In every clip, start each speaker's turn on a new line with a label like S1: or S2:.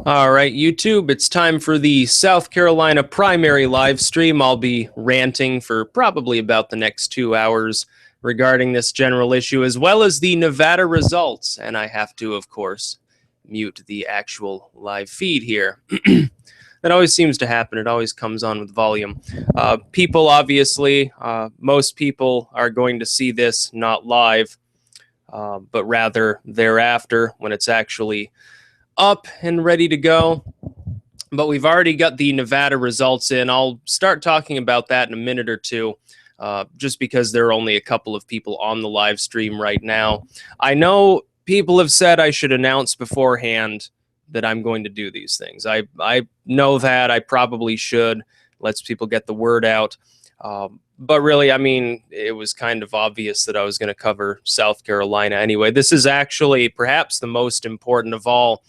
S1: All right, YouTube, it's time for the South Carolina primary live stream. I'll be ranting for probably about the next 2 hours regarding this general issue, as well as the Nevada results. And I have to, of course, mute the actual live feed here. That always seems to happen. It always comes on with volume. People, obviously, most people are going to see this not live, but rather thereafter when it's actually up and ready to go. But we've already got the Nevada results in. I'll start talking about that in a minute or two, just because there are only a couple of people on the live stream right now. I know people have said I should announce beforehand that I'm going to do these things. I know that. I probably should. Lets people get the word out. But really, I mean, it was kind of obvious that I was going to cover South Carolina anyway. This is actually perhaps the most important of all,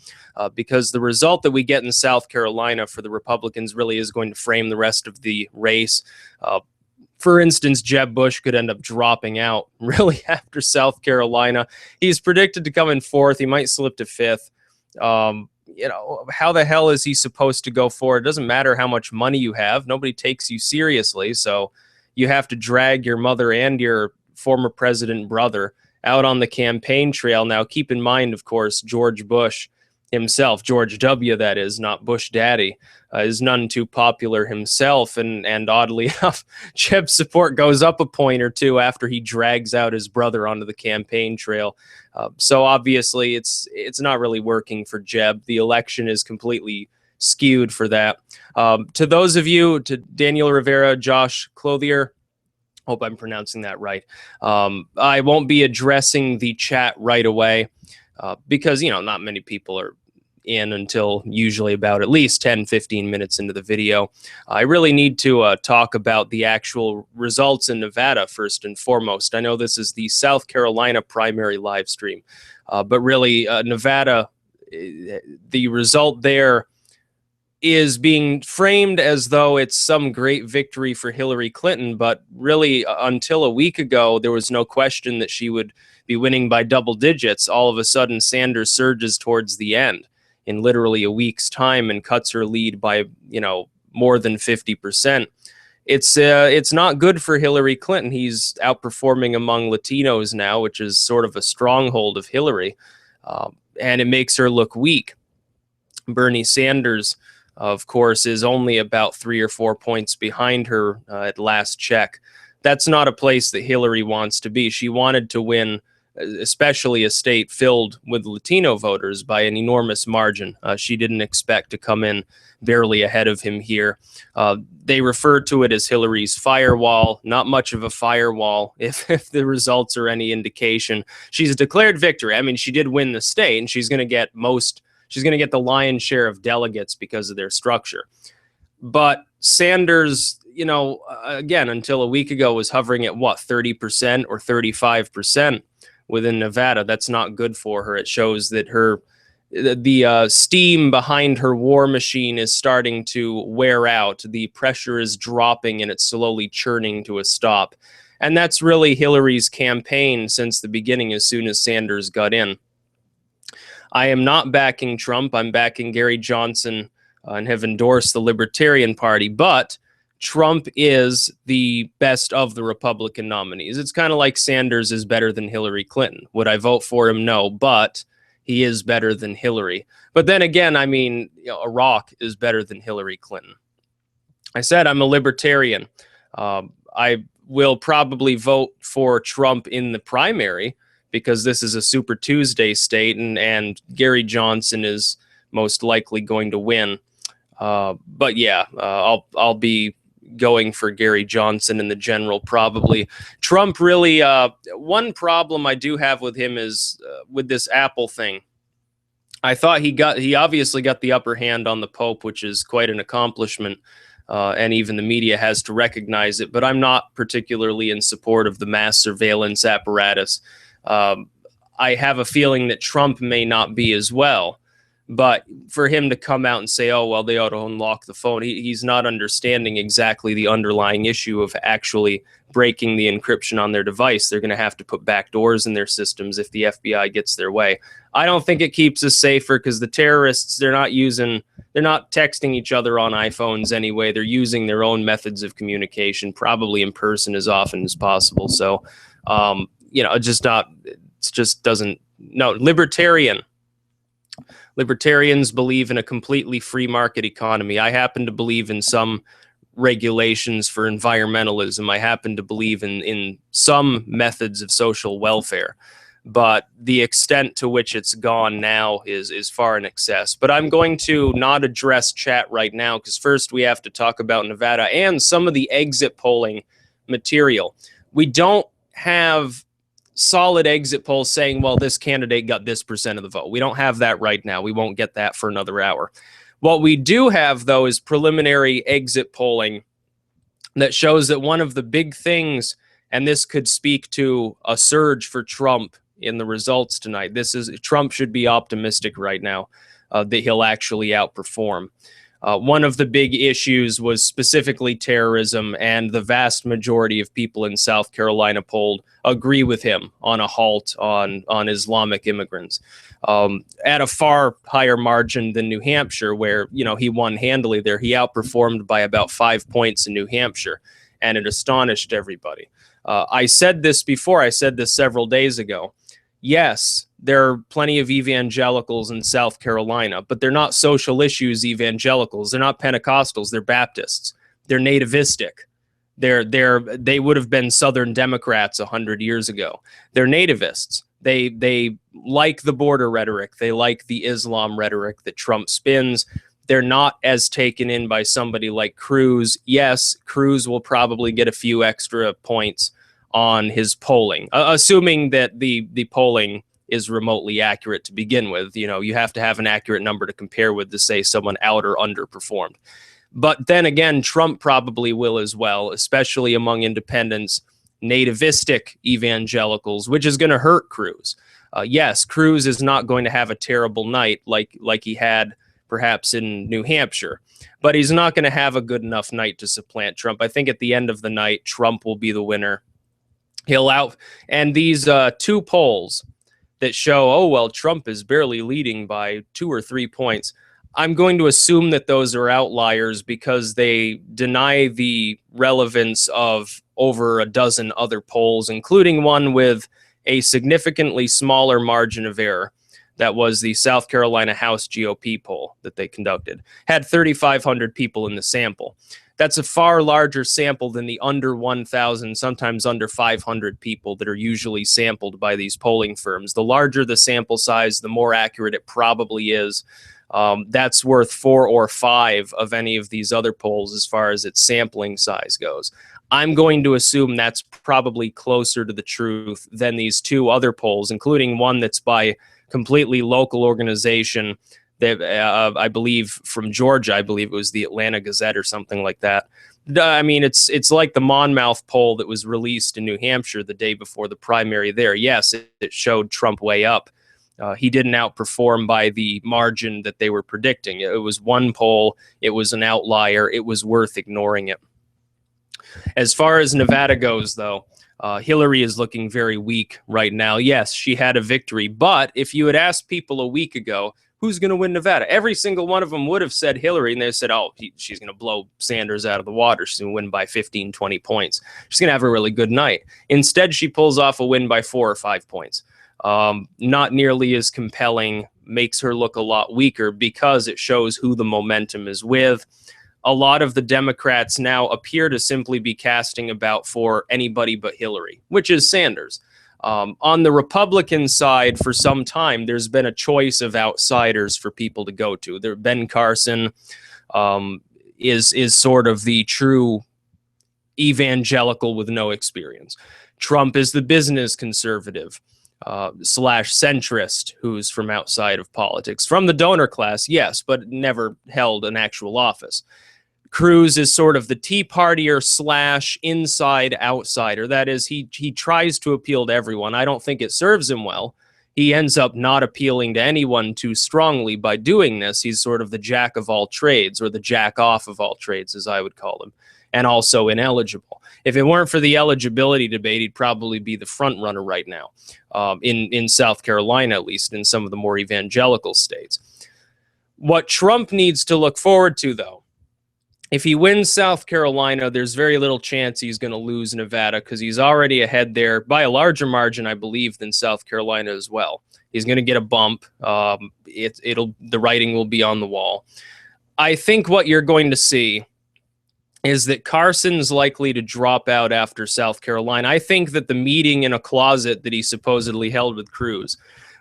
S1: because the result that we get in South Carolina for the Republicans really is going to frame the rest of the race. For instance, Jeb Bush could end up dropping out really after South Carolina. He's predicted to come in fourth. He might slip to fifth. How the hell is he supposed to go forward? It doesn't matter how much money you have. Nobody takes you seriously. So you have to drag your mother and your former president brother out on the campaign trail. Now, keep in mind, of course, George Bush himself, George W., that is, not Bush Daddy, is none too popular himself. And oddly enough, Jeb's support goes up a point or two after he drags out his brother onto the campaign trail. So obviously, it's not really working for Jeb. The election is completely skewed for that. To those of you, to Daniel Rivera, Josh Clothier, hope I'm pronouncing that right. I won't be addressing the chat right away because, not many people are in until usually about at least 10-15 minutes into the video. I really need to talk about the actual results in Nevada first and foremost. I know this is the South Carolina primary live stream, but really Nevada, the result there is being framed as though it's some great victory for Hillary Clinton, but really until a week ago, there was no question that she would be winning by double digits. All of a sudden, Sanders surges towards the end in literally a week's time and cuts her lead by, more than 50%. It's not good for Hillary Clinton. He's outperforming among Latinos now, which is sort of a stronghold of Hillary, and it makes her look weak. Bernie Sanders, of course, is only about 3 or 4 points behind her at last check. That's not a place that Hillary wants to be. She wanted to win, especially a state filled with Latino voters, by an enormous margin. She didn't expect to come in barely ahead of him here. They refer to it as Hillary's firewall. Not much of a firewall, if the results are any indication. She's declared victory. I mean, she did win the state, and she's going to get the lion's share of delegates because of their structure. But Sanders, again, until a week ago was hovering at 30% or 35% within Nevada. That's not good for her. It shows that the steam behind her war machine is starting to wear out. The pressure is dropping and it's slowly churning to a stop. And that's really Hillary's campaign since the beginning, as soon as Sanders got in. I am not backing Trump. I'm backing Gary Johnson and have endorsed the Libertarian Party. But Trump is the best of the Republican nominees. It's kind of like Sanders is better than Hillary Clinton. Would I vote for him? No, but he is better than Hillary. But then again, I mean, Iraq is better than Hillary Clinton. I said I'm a libertarian. I will probably vote for Trump in the primary because this is a Super Tuesday state, and Gary Johnson is most likely going to win. But yeah, I'll be going for Gary Johnson in the general, probably. Trump really, one problem I do have with him is with this Apple thing. I thought he obviously got the upper hand on the Pope, which is quite an accomplishment, and even the media has to recognize it, but I'm not particularly in support of the mass surveillance apparatus. I have a feeling that Trump may not be as well. But for him to come out and say, oh, well, they ought to unlock the phone, he's not understanding exactly the underlying issue of actually breaking the encryption on their device. They're going to have to put backdoors in their systems if the FBI gets their way. I don't think it keeps us safer because the terrorists, they're not texting each other on iPhones anyway. They're using their own methods of communication, probably in person as often as possible. So, it just doesn't, no, Libertarians believe in a completely free market economy. I happen to believe in some regulations for environmentalism. I happen to believe in some methods of social welfare. But the extent to which it's gone now is far in excess. But I'm going to not address chat right now because first we have to talk about Nevada and some of the exit polling material. We don't have solid exit polls saying, well, this candidate got this % of the vote. We don't have that right now. We won't get that for another hour. What we do have, though, is preliminary exit polling that shows that one of the big things, and this could speak to a surge for Trump in the results tonight. Trump should be optimistic right now that he'll actually outperform. One of the big issues was specifically terrorism, and the vast majority of people in South Carolina polled agree with him on a halt on Islamic immigrants at a far higher margin than New Hampshire, where he won handily there. He outperformed by about 5 points in New Hampshire, and it astonished everybody. I said this before. I said this several days ago. Yes, there are plenty of evangelicals in South Carolina, but they're not social issues evangelicals. They're not Pentecostals. They're Baptists. They're nativistic. They would have been Southern Democrats 100 years ago. They're nativists. They like the border rhetoric. They like the Islam rhetoric that Trump spins. They're not as taken in by somebody like Cruz. Yes, Cruz will probably get a few extra points on his polling, assuming that the polling is remotely accurate to begin with. You have to have an accurate number to compare with to say someone out or underperformed. But then again, Trump probably will as well, especially among independents, nativistic evangelicals, which is going to hurt Cruz. Yes, Cruz is not going to have a terrible night like he had perhaps in New Hampshire, but he's not going to have a good enough night to supplant Trump. I think at the end of the night, Trump will be the winner. And these two polls that show, oh, well, Trump is barely leading by 2 or 3 points. I'm going to assume that those are outliers because they deny the relevance of over a dozen other polls, including one with a significantly smaller margin of error. That was the South Carolina House GOP poll that they conducted. Had 3,500 people in the sample. That's a far larger sample than the under 1,000, sometimes under 500 people that are usually sampled by these polling firms. The larger the sample size, the more accurate it probably is. That's worth 4 or 5 of any of these other polls as far as its sampling size goes. I'm going to assume that's probably closer to the truth than these two other polls, including one that's by completely local organization that I believe from Georgia. I believe it was the Atlanta Gazette or something like that. I mean, it's like the Monmouth poll that was released in New Hampshire the day before the primary there. Yes, it showed Trump way up. He didn't outperform by the margin that they were predicting. It was one poll. It was an outlier. It was worth ignoring it. As far as Nevada goes, though, Hillary is looking very weak right now. Yes, she had a victory, but if you had asked people a week ago, who's going to win Nevada? Every single one of them would have said Hillary, and they said, oh, she's going to blow Sanders out of the water. She's going to win by 15, 20 points. She's going to have a really good night. Instead, she pulls off a win by 4 or 5 points. Not nearly as compelling, makes her look a lot weaker because it shows who the momentum is with. A lot of the Democrats now appear to simply be casting about for anybody but Hillary, which is Sanders. On the Republican side, for some time, there's been a choice of outsiders for people to go to. Ben Carson is sort of the true evangelical with no experience. Trump is the business conservative / centrist who's from outside of politics. From the donor class, yes, but never held an actual office. Cruz is sort of the Tea Partier / inside outsider. That is, he tries to appeal to everyone. I don't think it serves him well. he ends up not appealing to anyone too strongly by doing this. He's sort of the jack of all trades, or the jack off of all trades, as I would call him, and also ineligible. If it weren't for the eligibility debate, he'd probably be the front runner right now, in South Carolina, at least, in some of the more evangelical states. What Trump needs to look forward to, though, if he wins South Carolina, there's very little chance he's going to lose Nevada, because he's already ahead there by a larger margin, I believe, than South Carolina as well. He's going to get a bump. The writing will be on the wall. I think what you're going to see is that Carson's likely to drop out after South Carolina. I think that the meeting in a closet that he supposedly held with Cruz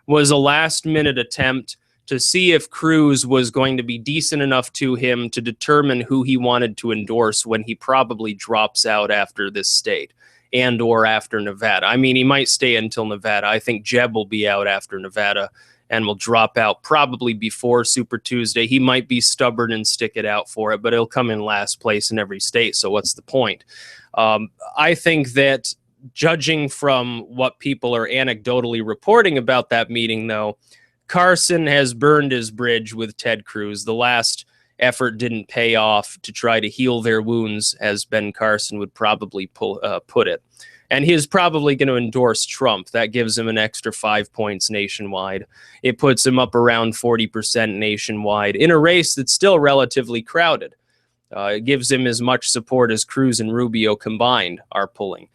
S1: was a last-minute attempt to see if Cruz was going to be decent enough to him to determine who he wanted to endorse when he probably drops out after this state and or after Nevada. I mean, he might stay until Nevada. I think Jeb will be out after Nevada and will drop out probably before Super Tuesday. He might be stubborn and stick it out for it, but he'll come in last place in every state, so what's the point? I think that, judging from what people are anecdotally reporting about that meeting, though, Carson has burned his bridge with Ted Cruz. The last effort didn't pay off to try to heal their wounds, as Ben Carson would probably put it. And he's probably going to endorse Trump. That gives him an extra 5 points nationwide. It puts him up around 40% nationwide in a race that's still relatively crowded. It gives him as much support as Cruz and Rubio combined are pulling.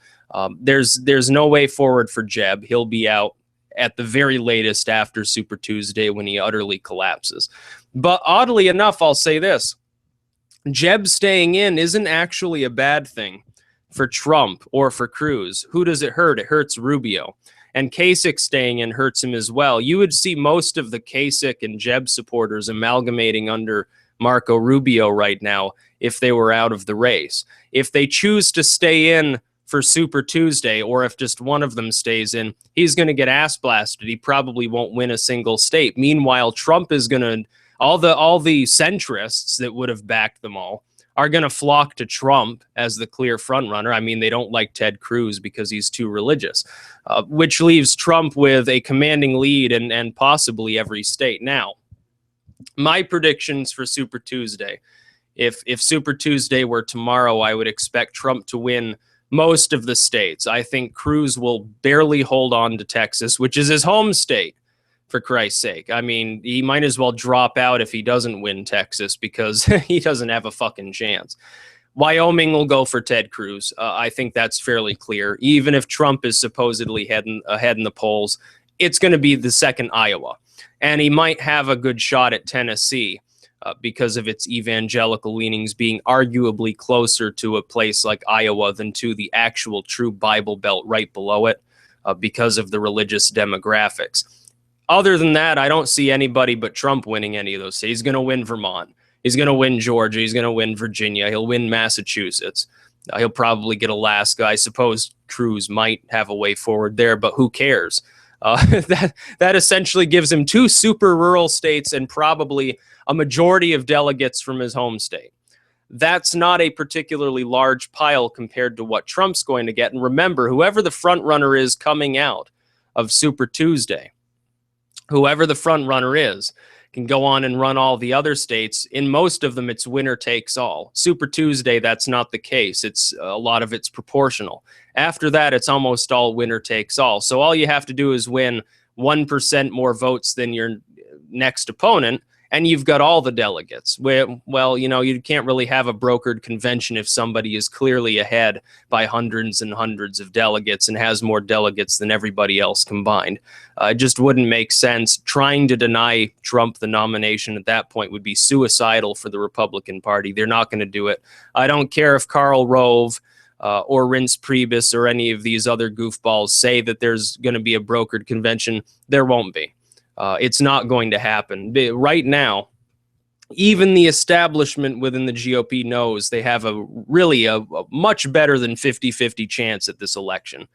S1: There's no way forward for Jeb. He'll be out at the very latest after Super Tuesday, when he utterly collapses. But oddly enough, I'll say this. Jeb staying in isn't actually a bad thing for Trump or for Cruz. Who does it hurt? It hurts Rubio. And Kasich staying in hurts him as well. You would see most of the Kasich and Jeb supporters amalgamating under Marco Rubio right now if they were out of the race. If they choose to stay in for Super Tuesday, or if just one of them stays in, he's going to get ass blasted. He probably won't win a single state. Meanwhile, Trump is going to, all the centrists that would have backed them all are going to flock to Trump as the clear frontrunner. I mean, they don't like Ted Cruz because he's too religious, which leaves Trump with a commanding lead and possibly every state. Now, my predictions for Super Tuesday, if Super Tuesday were tomorrow, I would expect Trump to win most of the states. I think Cruz will barely hold on to Texas, which is his home state, for Christ's sake. I mean, he might as well drop out if he doesn't win Texas, because he doesn't have a fucking chance. Wyoming will go for Ted Cruz. I think that's fairly clear. Even if Trump is supposedly ahead in the polls, it's going to be the second Iowa. And he might have a good shot at Tennessee, because of its evangelical leanings being arguably closer to a place like Iowa than to the actual true Bible Belt right below it, because of the religious demographics. Other than that, I don't see anybody but Trump winning any of those states. He's going to win Vermont. He's going to win Georgia. He's going to win Virginia. He'll win Massachusetts. He'll probably get Alaska. I suppose Cruz might have a way forward there, but who cares? That essentially gives him 2 super rural states and probably a majority of delegates from his home state. That's not a particularly large pile compared to what Trump's going to get. And remember, whoever the front runner is coming out of Super Tuesday, whoever the front runner is, can go on and run all the other states. In most of them, it's winner takes all. Super Tuesday, that's not the case. It's a lot of it's proportional. After that, it's almost all winner takes all. So all you have to do is win 1% more votes than your next opponent, and you've got all the delegates. Well, you know, you can't really have a brokered convention if somebody is clearly ahead by hundreds and hundreds of delegates and has more delegates than everybody else combined. It just wouldn't make sense. Trying to deny Trump the nomination at that point would be suicidal for the Republican Party. They're not going to do it. I don't care if Karl Rove or Reince Priebus or any of these other goofballs say that there's going to be a brokered convention. There won't be. It's not going to happen. Right now, even the establishment within the GOP knows they have a much better than 50-50 chance at this election.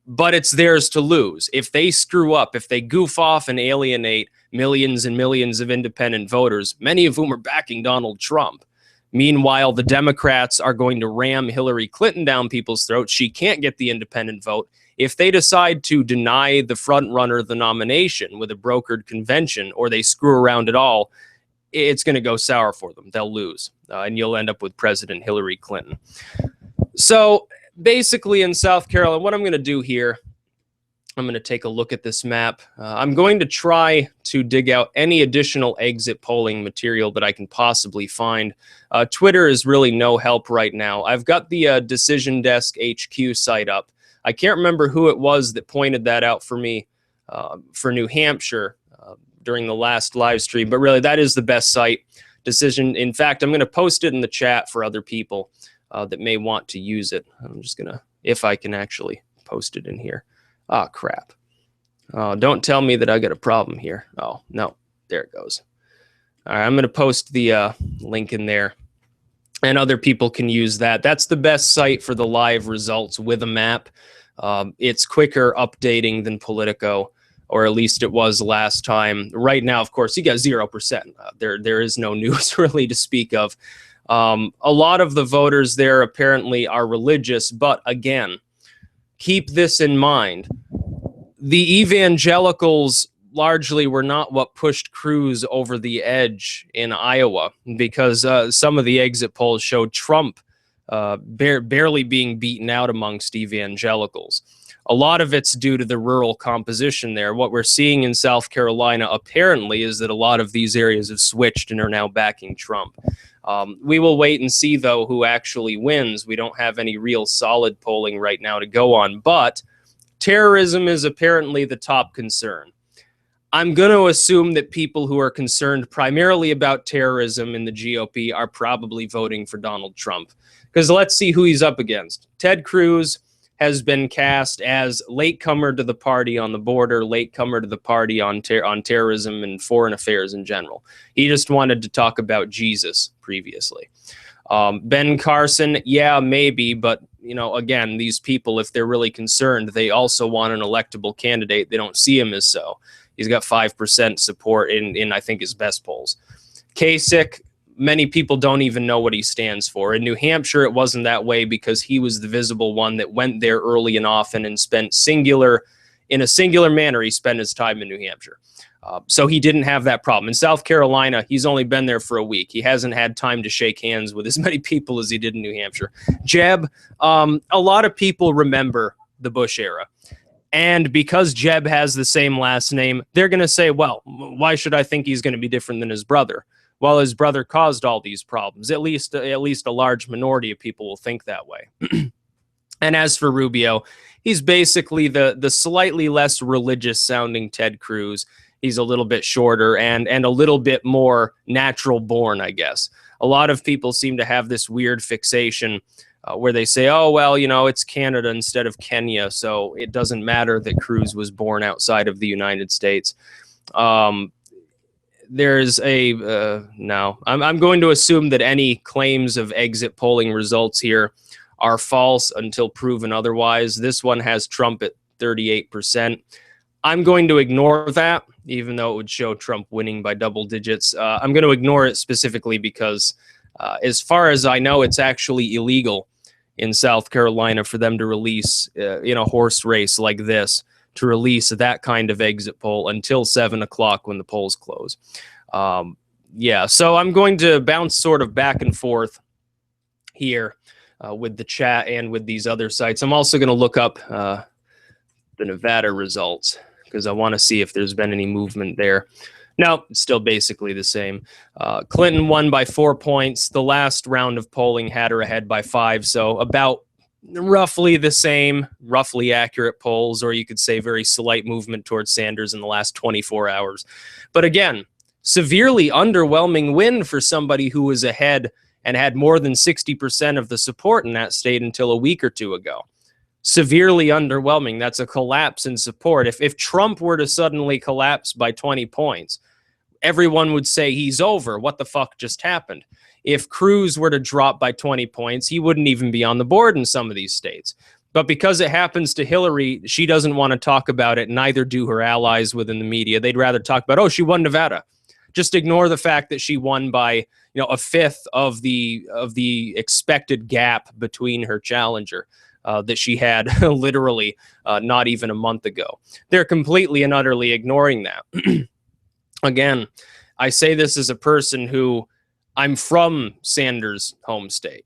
S1: But it's theirs to lose. If they screw up, if they goof off and alienate millions and millions of independent voters, many of whom are backing Donald Trump. Meanwhile, the Democrats are going to ram Hillary Clinton down people's throats. She can't get the independent vote. If they decide to deny the front runner the nomination with a brokered convention, or they screw around at all, it's going to go sour for them. They'll lose, and you'll end up with President Hillary Clinton. So basically in South Carolina, what I'm going to do here, I'm going to take a look at this map. I'm going to try to dig out any additional exit polling material that I can possibly find. Twitter is really no help right now. I've got the Decision Desk HQ site up. I can't remember who it was that pointed that out for me for New Hampshire during the last live stream, but really that is the best site. Decision. In fact, I'm going to post it in the chat for other people that may want to use it. I'm just going to, if I can actually post it in here. Oh, crap. Oh, don't tell me that I got a problem here. Oh, no. There it goes. All right, I'm going to post the link in there, and other people can use that. That's the best site for the live results with a map. It's quicker updating than Politico, or at least it was last time. Right now, of course, you got 0%. There is no news really to speak of. A lot of the voters there apparently are religious, but again, keep this in mind. The evangelicals largely were not what pushed Cruz over the edge in Iowa, because some of the exit polls showed Trump barely being beaten out amongst evangelicals. A lot of it's due to the rural composition there. What we're seeing in South Carolina apparently is that a lot of these areas have switched and are now backing Trump. We will wait and see, though, who actually wins. We don't have any real solid polling right now to go on, but terrorism is apparently the top concern. I'm going to assume that people who are concerned primarily about terrorism in the GOP are probably voting for Donald Trump, because let's see who he's up against. Ted Cruz has been cast as latecomer to the party on the border, latecomer to the party on terrorism and foreign affairs in general. He just wanted to talk about Jesus previously. Ben Carson, yeah, maybe, but you know, again, these people, if they're really concerned, they also want an electable candidate. They don't see him as so. He's got 5% support in I think his best polls. Kasich, many people don't even know what he stands for. In New Hampshire, it wasn't that way because he was the visible one that went there early and often and spent in a singular manner, he spent his time in New Hampshire. So he didn't have that problem. In South Carolina, he's only been there for a week. He hasn't had time to shake hands with as many people as he did in New Hampshire. Jeb, a lot of people remember the Bush era. And because Jeb has the same last name, they're going to say, well, why should I think he's going to be different than his brother? Well, his brother caused all these problems. At least a large minority of people will think that way. And as for Rubio, he's basically the slightly less religious sounding Ted Cruz. He's a little bit shorter and a little bit more natural born, I guess. A lot of people seem to have this weird fixation where they say, oh, well, you know, it's Canada instead of Kenya, so it doesn't matter that Cruz was born outside of the United States. There's a no. I'm going to assume that any claims of exit polling results here are false until proven otherwise. This one has Trump at 38%. I'm going to ignore that, even though it would show Trump winning by double digits. I'm going to ignore it specifically because, as far as I know, it's actually illegal in South Carolina for them to release, in a horse race like this, to release that kind of exit poll until 7 o'clock when the polls close. Yeah, so I'm going to bounce sort of back and forth here with the chat and with these other sites. I'm also going to look up the Nevada results because I want to see if there's been any movement there. No, it's still basically the same. Clinton won by 4 points. The last round of polling had her ahead by 5, so about roughly the same, roughly accurate polls, or you could say very slight movement towards Sanders in the last 24 hours. But again, severely underwhelming win for somebody who was ahead and had more than 60% of the support in that state until a week or two ago. Severely underwhelming. That's a collapse in support. If Trump were to suddenly collapse by 20 points, everyone would say he's over. What the fuck just happened? If Cruz were to drop by 20 points, he wouldn't even be on the board in some of these states. But because it happens to Hillary, she doesn't want to talk about it. Neither do her allies within the media. They'd rather talk about, oh, she won Nevada. Just ignore the fact that she won by, a fifth of the expected gap between her challenger. that she had literally not even a month ago. They're completely and utterly ignoring that. Again, I say this as a person who I'm from Sanders' home state.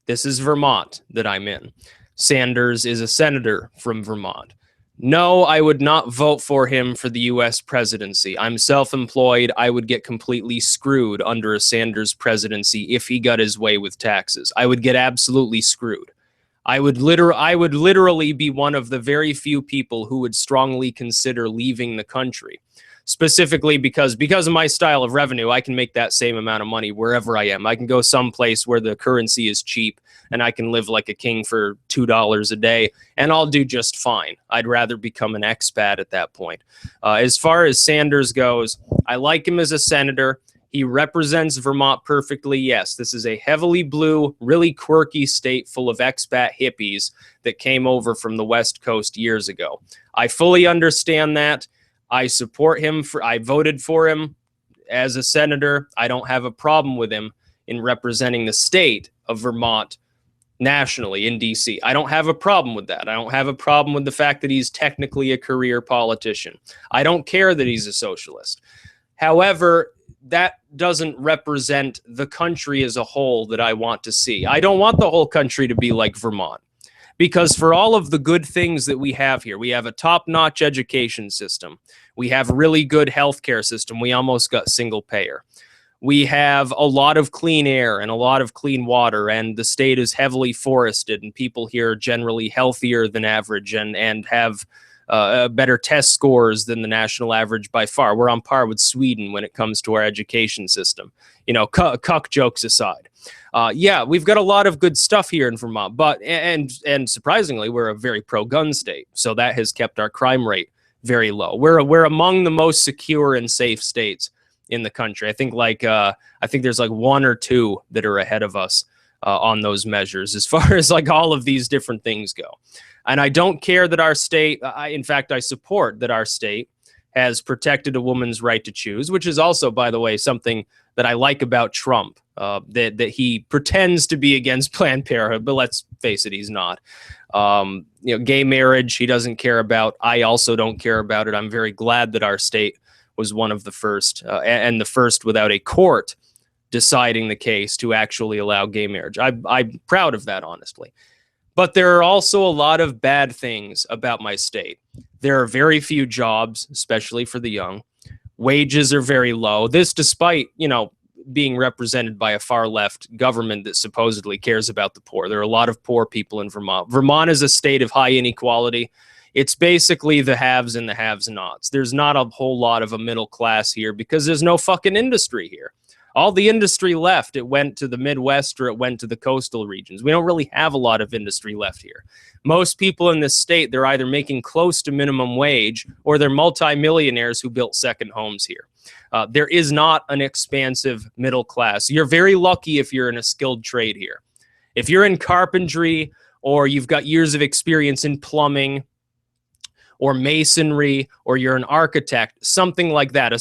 S1: This is Vermont that I'm in. Sanders is a senator from Vermont. No, I would not vote for him for the U.S. presidency. I'm self-employed. I would get completely screwed under a Sanders presidency if he got his way with taxes. I would get absolutely screwed. I would literally be one of the very few people who would strongly consider leaving the country. Specifically because of my style of revenue, I can make that same amount of money wherever I am. I can go someplace where the currency is cheap and I can live like a king for $2 a day and I'll do just fine. I'd rather become an expat at that point. As far as Sanders goes, I like him as a senator. He represents Vermont perfectly. Yes, this is a heavily blue, really quirky state full of expat hippies that came over from the West Coast years ago. I fully understand that. I support him. I voted for him as a senator. I don't have a problem with him in representing the state of Vermont nationally in D.C. I don't have a problem with that. I don't have a problem with the fact that he's technically a career politician. I don't care that he's a socialist. However, that doesn't represent the country as a whole that I want to see. I don't want the whole country to be like Vermont. Because for all of the good things that we have here, we have a top-notch education system. We have a really good healthcare system. We almost got single payer. We have a lot of clean air and a lot of clean water, and the state is heavily forested, and people here are generally healthier than average and have better test scores than the national average by far. We're on par with Sweden when it comes to our education system. You know, cuck jokes aside. Yeah, we've got a lot of good stuff here in Vermont, but and surprisingly, we're a very pro-gun state, so that has kept our crime rate very low. We're among the most secure and safe states in the country. I think there's like one or two that are ahead of us on those measures as far as like all of these different things go. And I don't care that our state, in fact, I support that our state has protected a woman's right to choose, which is also, by the way, something that I like about Trump, that he pretends to be against Planned Parenthood, but let's face it, he's not. You know, gay marriage, he doesn't care about. I also don't care about it. I'm very glad that our state was one of the first, and the first without a court deciding the case to actually allow gay marriage. I'm proud of that, honestly. But there are also a lot of bad things about my state. There are very few jobs, especially for the young. Wages are very low. This despite, you know, being represented by a far left government that supposedly cares about the poor. There are a lot of poor people in Vermont. Vermont is a state of high inequality. It's basically the haves and the have-nots. There's not a whole lot of a middle class here because there's no fucking industry here. All the industry left, it went to the Midwest or it went to the coastal regions. We don't really have a lot of industry left here. Most people in this state, they're either making close to minimum wage or they're multimillionaires who built second homes here. There is not an expansive middle class. You're very lucky if you're in a skilled trade here. If you're in carpentry or you've got years of experience in plumbing or masonry, or you're an architect, something like that,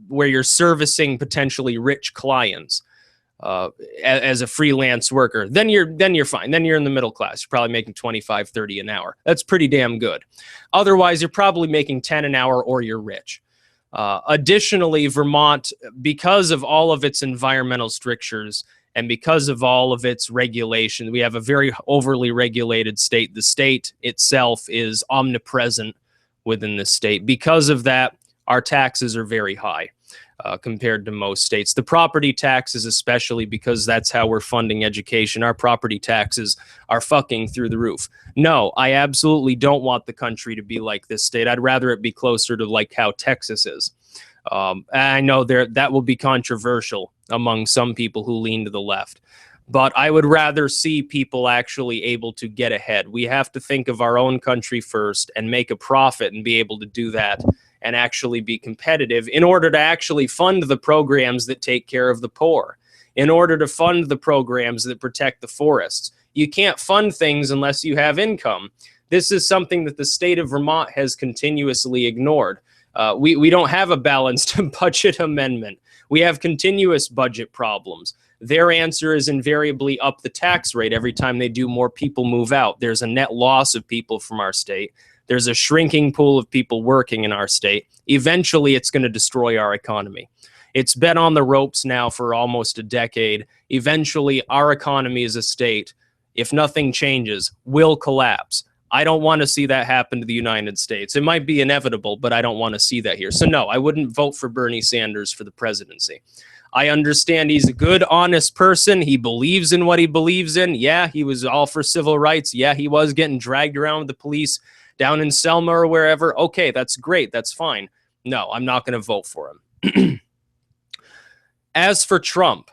S1: where you're servicing potentially rich clients as a freelance worker, then you're fine. Then you're in the middle class. You're probably making 25, 30 an hour. That's pretty damn good. Otherwise, you're probably making 10 an hour or you're rich. Additionally, Vermont, because of all of its environmental strictures and because of all of its regulation, we have a very overly regulated state. The state itself is omnipresent within the state. Because of that, our taxes are very high compared to most states. The property taxes, especially because that's how we're funding education, our property taxes are fucking through the roof. No, I absolutely don't want the country to be like this state. I'd rather it be closer to like how Texas is. I know that will be controversial among some people who lean to the left. But I would rather see people actually able to get ahead. We have to think of our own country first and make a profit and be able to do that and actually be competitive in order to actually fund the programs that take care of the poor, in order to fund the programs that protect the forests. You can't fund things unless you have income. This is something that the state of Vermont has continuously ignored. We don't have a balanced budget amendment. We have continuous budget problems. their answer is invariably up the tax rate every time they do. More people move out. There's a net loss of people from our state. There's a shrinking pool of people working in our state. Eventually, it's going to destroy our economy. It's been on the ropes now for almost a decade. Eventually, our economy as a state, if nothing changes, will collapse. I don't want to see that happen to the United States. It might be inevitable, but I don't want to see that here. So no, I wouldn't vote for Bernie Sanders for the presidency. I understand he's a good, honest person. He believes in what he believes in. Yeah, he was all for civil rights. Yeah, he was getting dragged around with the police down in Selma or wherever. Okay, that's great. That's fine. No, I'm not going to vote for him. As for Trump,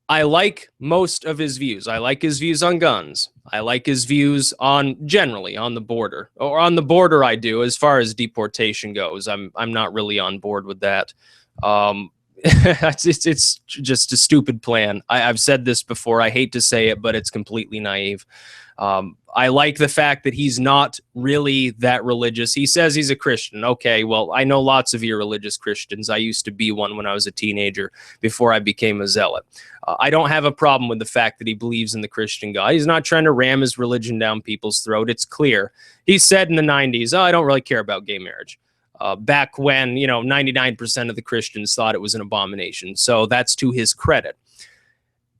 S1: I like most of his views. I like his views on guns. I like his views on generally on the border, or on the border. I do. As far as deportation goes, I'm not really on board with that. It's just a stupid plan. I've said this before. I hate to say it, but it's completely naive. I like the fact that he's not really that religious. He says he's a Christian. Okay, well, I know lots of irreligious Christians. I used to be one when I was a teenager before I became a zealot. I don't have a problem with the fact that he believes in the Christian God. He's not trying to ram his religion down people's throat. It's clear. He said in the 90s, oh, I don't really care about gay marriage. Back when, 99% of the Christians thought it was an abomination. So that's to his credit.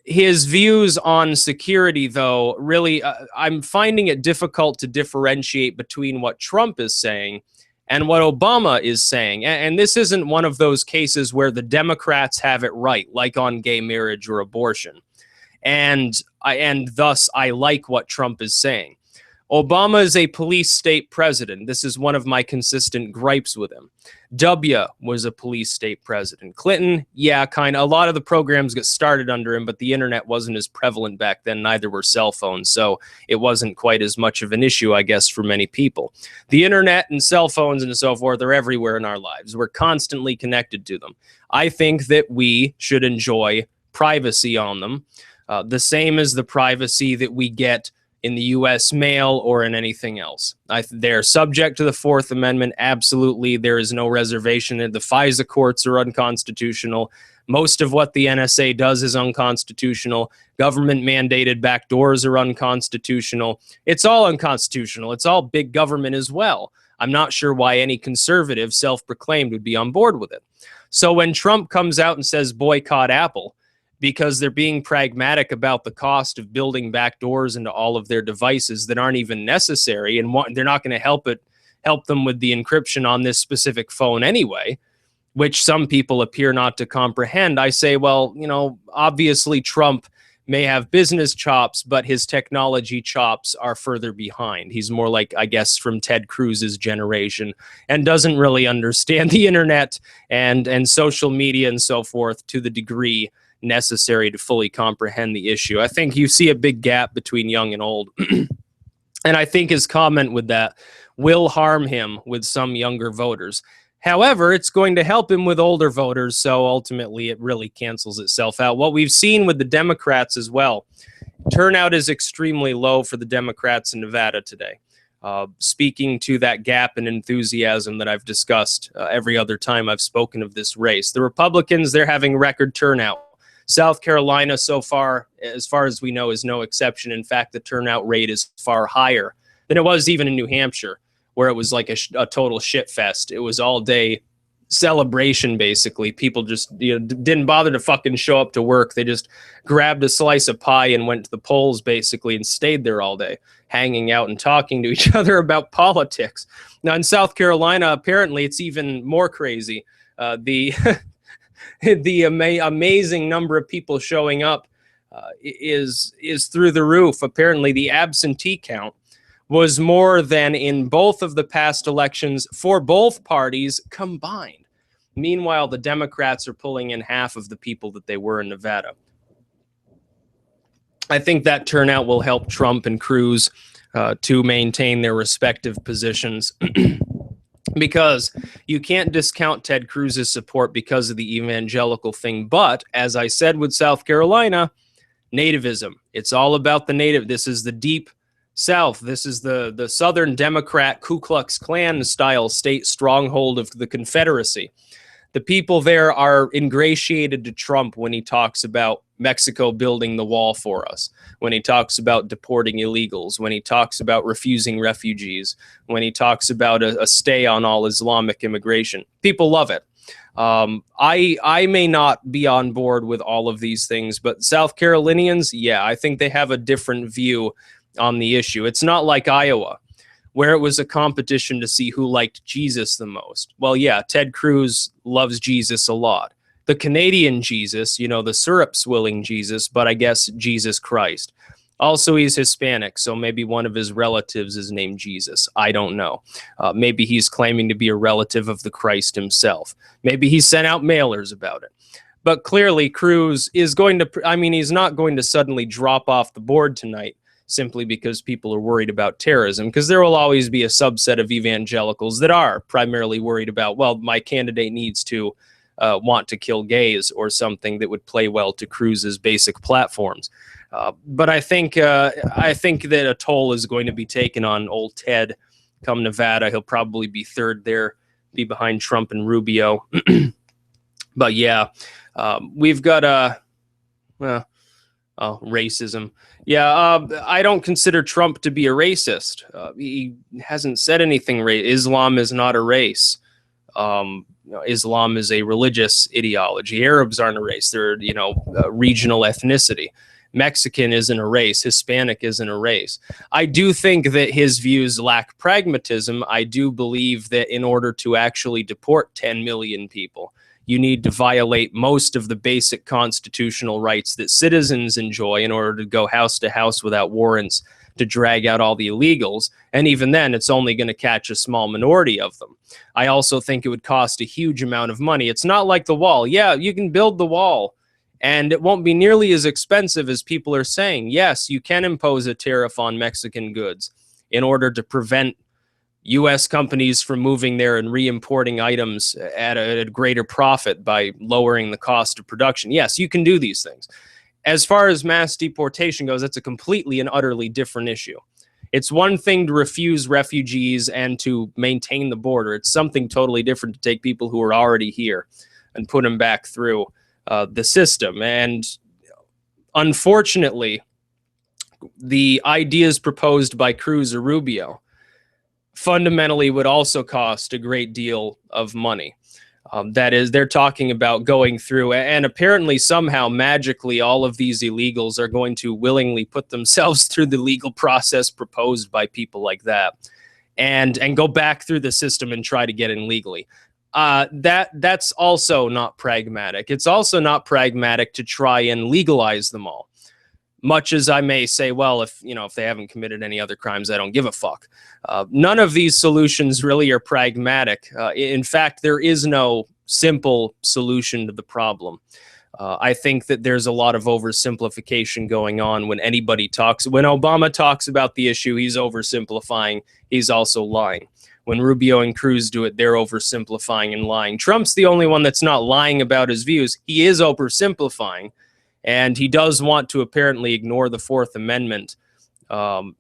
S1: His views on security, though, really, I'm finding it difficult to differentiate between what Trump is saying and what Obama is saying. And this isn't one of those cases where the Democrats have it right, like on gay marriage or abortion. And thus, I like what Trump is saying. Obama is a police state president. This is one of my consistent gripes with him. W was a police state president. Clinton, yeah, kind of. A lot of the programs got started under him, but the internet wasn't as prevalent back then. Neither were cell phones, so it wasn't quite as much of an issue, I guess, for many people. The internet and cell phones and so forth are everywhere in our lives. We're constantly connected to them. I think that we should enjoy privacy on them, the same as the privacy that we get in the U.S. mail or in anything else. They're subject to the Fourth Amendment. Absolutely. There is no reservation. The FISA courts are unconstitutional. Most of what the NSA does is unconstitutional. Government mandated backdoors are unconstitutional. It's all unconstitutional. It's all big government as well. I'm not sure why any conservative self-proclaimed would be on board with it. So when Trump comes out and says boycott Apple, because they're being pragmatic about the cost of building backdoors into all of their devices that aren't even necessary, and they're not going to help them with the encryption on this specific phone anyway, which some people appear not to comprehend. I say, well, obviously Trump may have business chops, but his technology chops are further behind. He's more like, I guess, from Ted Cruz's generation, and doesn't really understand the internet and social media and so forth to the degree necessary to fully comprehend the issue. I think you see a big gap between young and old. And I think his comment with that will harm him with some younger voters. However, it's going to help him with older voters, so ultimately it really cancels itself out. What we've seen with the Democrats as well, turnout is extremely low for the Democrats in Nevada today. Speaking to that gap in enthusiasm that I've discussed every other time I've spoken of this race. The Republicans, they're having record turnout. South Carolina, so far as we know, is no exception. In fact, the turnout rate is far higher than it was even in New Hampshire, where it was like a total shit fest. It was all day celebration, basically. People just didn't bother to fucking show up to work. They just grabbed a slice of pie and went to the polls, basically, and stayed there all day, hanging out and talking to each other about politics. Now, in South Carolina, apparently, it's even more crazy. The amazing number of people showing up is through the roof. Apparently, the absentee count was more than in both of the past elections for both parties combined. Meanwhile, the Democrats are pulling in half of the people that they were in Nevada. I think that turnout will help Trump and Cruz to maintain their respective positions. Because you can't discount Ted Cruz's support because of the evangelical thing. But, as I said with South Carolina, nativism. It's all about the native. This is the deep South. This is the Southern Democrat Ku Klux Klan style state stronghold of the Confederacy. The people there are ingratiated to Trump when he talks about Mexico building the wall for us, when he talks about deporting illegals, when he talks about refusing refugees, when he talks about a stay on all Islamic immigration. People love it. I may not be on board with all of these things, but South Carolinians, yeah, I think they have a different view on the issue. It's not like Iowa, where it was a competition to see who liked Jesus the most. Well, yeah, Ted Cruz loves Jesus a lot. The Canadian Jesus, you know, the syrup-swilling Jesus, but I guess Jesus Christ. Also, he's Hispanic, so maybe one of his relatives is named Jesus. I don't know. Maybe he's claiming to be a relative of the Christ himself. Maybe he sent out mailers about it. But clearly, Cruz is going to, I mean, he's not going to suddenly drop off the board tonight simply because people are worried about terrorism, because there will always be a subset of evangelicals that are primarily worried about, well, my candidate needs to want to kill gays or something that would play well to Cruz's basic platforms. But I think that a toll is going to be taken on old Ted come Nevada. He'll probably be third there, be behind Trump and Rubio. But yeah, we've got racism. Yeah, I don't consider Trump to be a racist. He hasn't said anything. Islam is not a race. Islam is a religious ideology. Arabs aren't a race. They're, a regional ethnicity. Mexican isn't a race. Hispanic isn't a race. I do think that his views lack pragmatism. I do believe that in order to actually deport 10 million people, you need to violate most of the basic constitutional rights that citizens enjoy in order to go house to house without warrants to drag out all the illegals. And even then, it's only going to catch a small minority of them. I also think it would cost a huge amount of money. It's not like the wall. Yeah, you can build the wall, and it won't be nearly as expensive as people are saying. Yes, you can impose a tariff on Mexican goods in order to prevent U.S. companies from moving there and re-importing items at a greater profit by lowering the cost of production. Yes, you can do these things. As far as mass deportation goes, it's a completely and utterly different issue. It's one thing to refuse refugees and to maintain the border. It's something totally different to take people who are already here and put them back through the system. And unfortunately, the ideas proposed by Cruz or Rubio fundamentally would also cost a great deal of money. That is, they're talking about going through, and apparently somehow magically all of these illegals are going to willingly put themselves through the legal process proposed by people like that, and go back through the system and try to get in legally. That's also not pragmatic. It's also not pragmatic to try and legalize them all. Much as I may say, well, if they haven't committed any other crimes, I don't give a fuck. None of these solutions really are pragmatic. In fact, there is no simple solution to the problem. I think that there's a lot of oversimplification going on when anybody talks. When Obama talks about the issue, he's oversimplifying. He's also lying. When Rubio and Cruz do it, they're oversimplifying and lying. Trump's the only one that's not lying about his views. He is oversimplifying. And he does want to apparently ignore the Fourth Amendment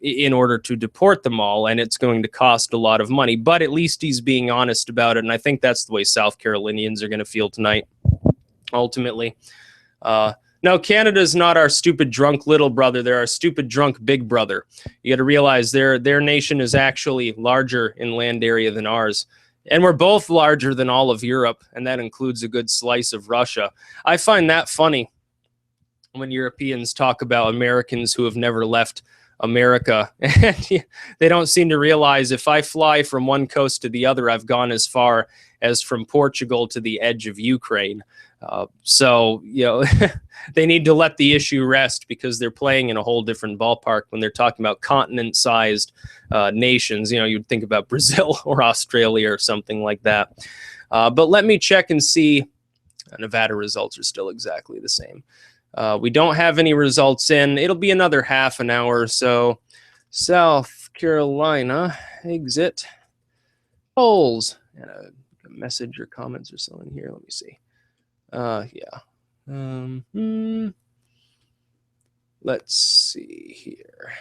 S1: in order to deport them all, and it's going to cost a lot of money. But at least he's being honest about it, and I think that's the way South Carolinians are going to feel tonight, ultimately. Now, Canada's not our stupid drunk little brother. They're our stupid drunk big brother. You got to realize their nation is actually larger in land area than ours. And we're both larger than all of Europe, and that includes a good slice of Russia. I find that funny when Europeans talk about Americans who have never left America. And they don't seem to realize if I fly from one coast to the other, I've gone as far as from Portugal to the edge of Ukraine. So, they need to let the issue rest because they're playing in a whole different ballpark when they're talking about continent-sized nations. You'd think about Brazil or Australia or something like that. But let me check and see. Nevada results are still exactly the same. We don't have any results in. It'll be another half an hour or so. South Carolina exit polls. And a message or comments or something here. Let me see. Let's see here.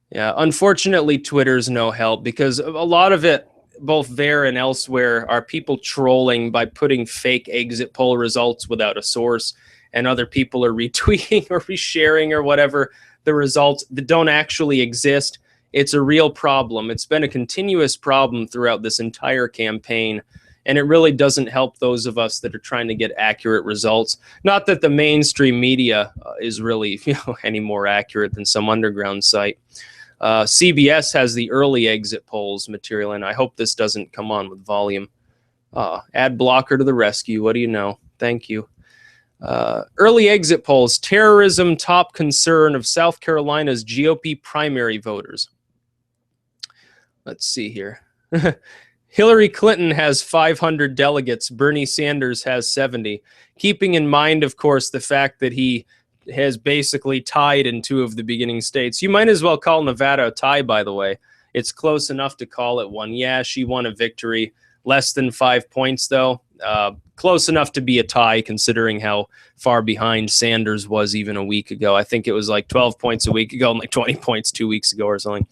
S1: Yeah, unfortunately, Twitter's no help because a lot of it, both there and elsewhere, are people trolling by putting fake exit poll results without a source and other people are retweeting or resharing or whatever the results that don't actually exist. It's a real problem. It's been a continuous problem throughout this entire campaign, and it really doesn't help those of us that are trying to get accurate results. Not that the mainstream media is really any more accurate than some underground site. CBS has the early exit polls material, and I hope this doesn't come on with volume. Ad blocker to the rescue. What do you know? Thank you. Early exit polls. Terrorism top concern of South Carolina's GOP primary voters. Let's see here. Hillary Clinton has 500 delegates. Bernie Sanders has 70. Keeping in mind, of course, the fact that he has basically tied in 2 of the beginning states. You might as well call Nevada a tie, by the way. It's close enough to call it one. Yeah, she won a victory. Less than 5 points, though. Close enough to be a tie, considering how far behind Sanders was even a week ago. I think it was like 12 points a week ago and like 20 points 2 weeks ago or something.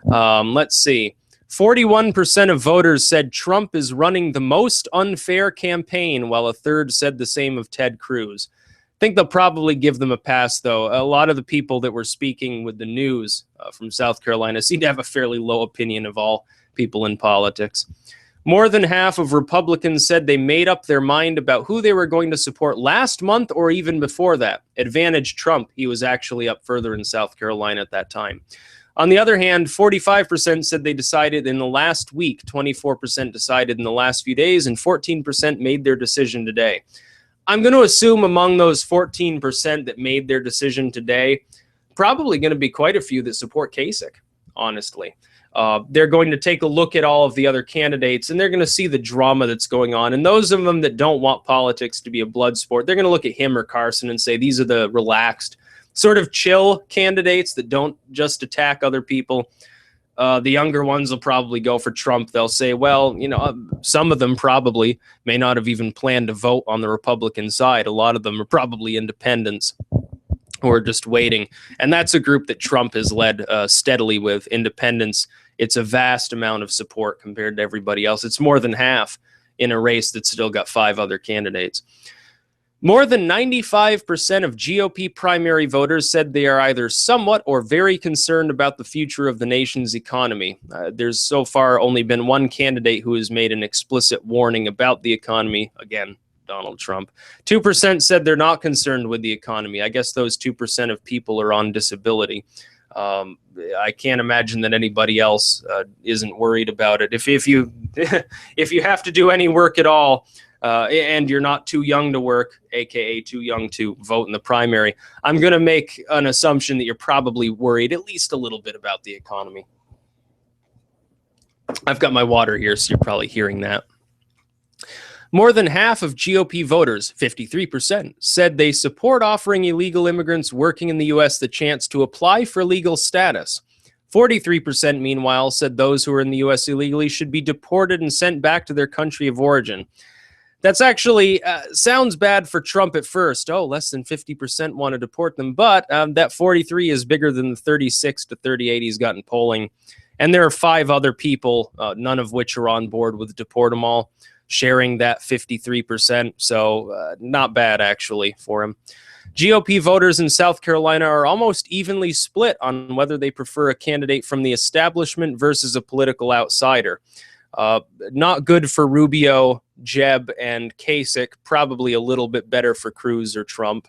S1: Let's see. 41% of voters said Trump is running the most unfair campaign, while a third said the same of Ted Cruz. I think they'll probably give them a pass, though. A lot of the people that were speaking with the news from South Carolina seem to have a fairly low opinion of all people in politics. More than half of Republicans said they made up their mind about who they were going to support last month or even before that. Advantage Trump. He was actually up further in South Carolina at that time. On the other hand, 45% said they decided in the last week, 24% decided in the last few days, and 14% made their decision today. I'm going to assume among those 14% that made their decision today, probably going to be quite a few that support Kasich, honestly. They're going to take a look at all of the other candidates, and they're going to see the drama that's going on. And those of them that don't want politics to be a blood sport, they're going to look at him or Carson and say, these are the relaxed, sort of chill candidates that don't just attack other people. The younger ones will probably go for Trump. They'll say, well, some of them probably may not have even planned to vote on the Republican side. A lot of them are probably independents who are just waiting. And that's a group that Trump has led steadily with, independents. It's a vast amount of support compared to everybody else. It's more than half in a race that's still got 5 other candidates. More than 95% of GOP primary voters said they are either somewhat or very concerned about the future of the nation's economy. There's so far only been one candidate who has made an explicit warning about the economy. Again, Donald Trump. 2% said they're not concerned with the economy. I guess those 2% of people are on disability. I can't imagine that anybody else isn't worried about it. If you if you have to do any work at all, and you're not too young to work, aka too young to vote in the primary, I'm going to make an assumption that you're probably worried at least a little bit about the economy. I've got my water here, so you're probably hearing that. More than half of GOP voters, 53%, said they support offering illegal immigrants working in the U.S. the chance to apply for legal status. 43%, meanwhile, said those who are in the U.S. illegally should be deported and sent back to their country of origin. That's actually sounds bad for Trump at first. Oh, less than 50% want to deport them. But that 43 is bigger than the 36 to 38 he's gotten polling. And there are 5 other people, none of which are on board with deport them all, sharing that 53%. So not bad, actually, for him. GOP voters in South Carolina are almost evenly split on whether they prefer a candidate from the establishment versus a political outsider. Not good for Rubio, Jeb, and Kasich. Probably a little bit better for Cruz or Trump.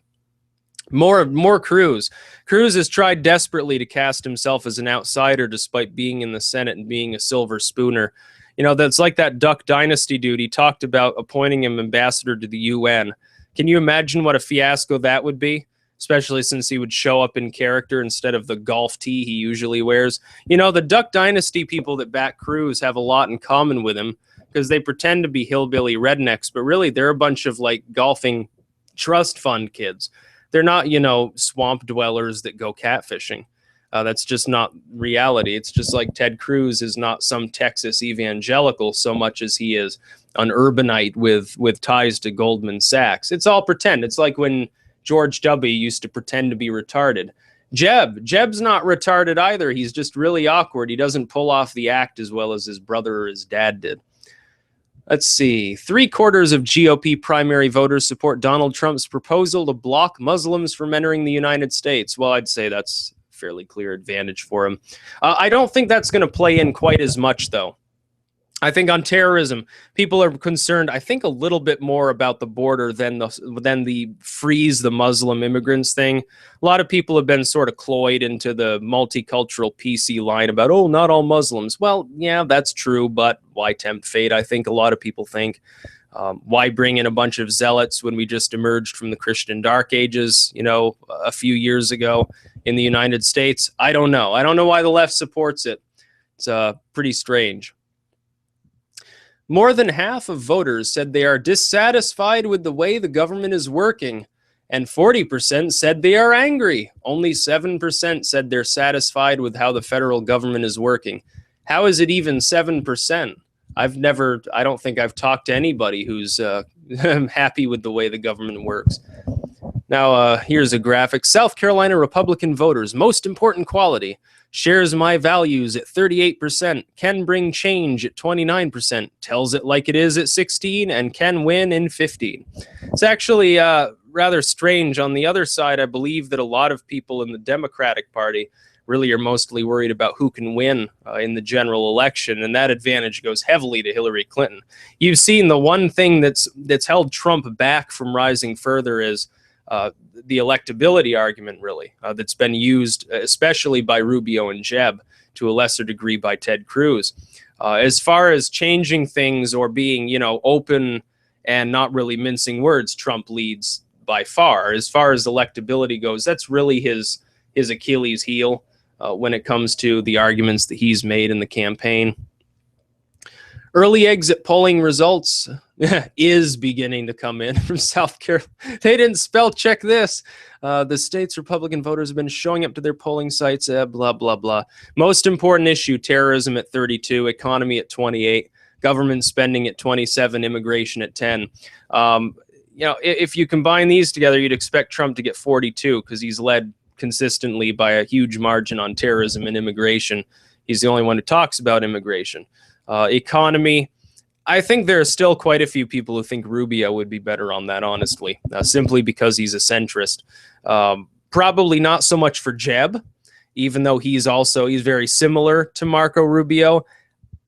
S1: More Cruz. Cruz has tried desperately to cast himself as an outsider despite being in the Senate and being a silver spooner. That's like that Duck Dynasty dude. He talked about appointing him ambassador to the UN. Can you imagine what a fiasco that would be? Especially since he would show up in character instead of the golf tee he usually wears. The Duck Dynasty people that back Cruz have a lot in common with him because they pretend to be hillbilly rednecks, but really they're a bunch of golfing trust fund kids. They're not, swamp dwellers that go catfishing. That's just not reality. It's just like Ted Cruz is not some Texas evangelical so much as he is an urbanite with ties to Goldman Sachs. It's all pretend. It's like when George W. used to pretend to be retarded. Jeb's not retarded either. He's just really awkward. He doesn't pull off the act as well as his brother or his dad did. Let's see. 3/4 of GOP primary voters support Donald Trump's proposal to block Muslims from entering the United States. Well, I'd say that's a fairly clear advantage for him. I don't think that's going to play in quite as much, though. I think on terrorism, people are concerned, I think, a little bit more about the border than the freeze the Muslim immigrants thing. A lot of people have been sort of cloyed into the multicultural PC line about, oh, not all Muslims. Well, yeah, that's true, but why tempt fate? I think a lot of people think. Why bring in a bunch of zealots when we just emerged from the Christian Dark Ages, a few years ago in the United States? I don't know. I don't know why the left supports it. It's pretty strange. More than half of voters said they are dissatisfied with the way the government is working, and 40% said they are angry. Only 7% said they're satisfied with how the federal government is working. How is it even 7%? I don't think I've talked to anybody who's happy with the way the government works. Now, here's a graphic. South Carolina Republican voters, most important quality. Shares my values at 38%, can bring change at 29%, tells it like it is at 16%, and can win in 15%. It's actually rather strange. On the other side, I believe that a lot of people in the Democratic Party really are mostly worried about who can win in the general election, and that advantage goes heavily to Hillary Clinton. You've seen the one thing that's held Trump back from rising further is the electability argument, really, that's been used especially by Rubio and Jeb, to a lesser degree by Ted Cruz. As far as changing things or being, open and not really mincing words, Trump leads by far. As far as electability goes, that's really his Achilles heel when it comes to the arguments that he's made in the campaign. Early exit polling results is beginning to come in from South Carolina. They didn't spell check this. The state's Republican voters have been showing up to their polling sites, blah, blah, blah. Most important issue, terrorism at 32, economy at 28, government spending at 27, immigration at 10. If you combine these together, you'd expect Trump to get 42 because he's led consistently by a huge margin on terrorism and immigration. He's the only one who talks about immigration. Economy, I think there are still quite a few people who think Rubio would be better on that, honestly, simply because he's a centrist. Probably not so much for Jeb, even though he's very similar to Marco Rubio.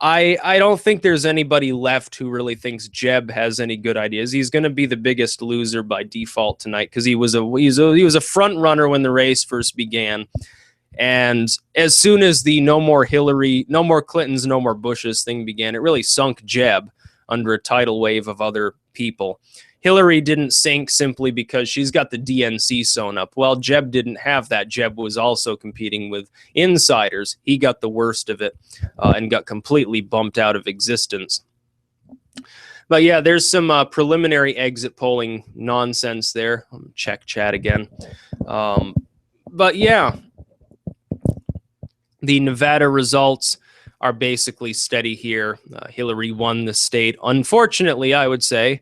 S1: I don't think there's anybody left who really thinks Jeb has any good ideas. He's going to be the biggest loser by default tonight because he was a front runner when the race first began. And as soon as the no more Hillary, no more Clintons, no more Bushes thing began, it really sunk Jeb under a tidal wave of other people. Hillary didn't sink simply because she's got the DNC sewn up. Well, Jeb didn't have that. Jeb was also competing with insiders. He got the worst of it and got completely bumped out of existence. But yeah, there's some preliminary exit polling nonsense there. Let me check chat again. But yeah. The Nevada results are basically steady here. Hillary won the state. Unfortunately, I would say,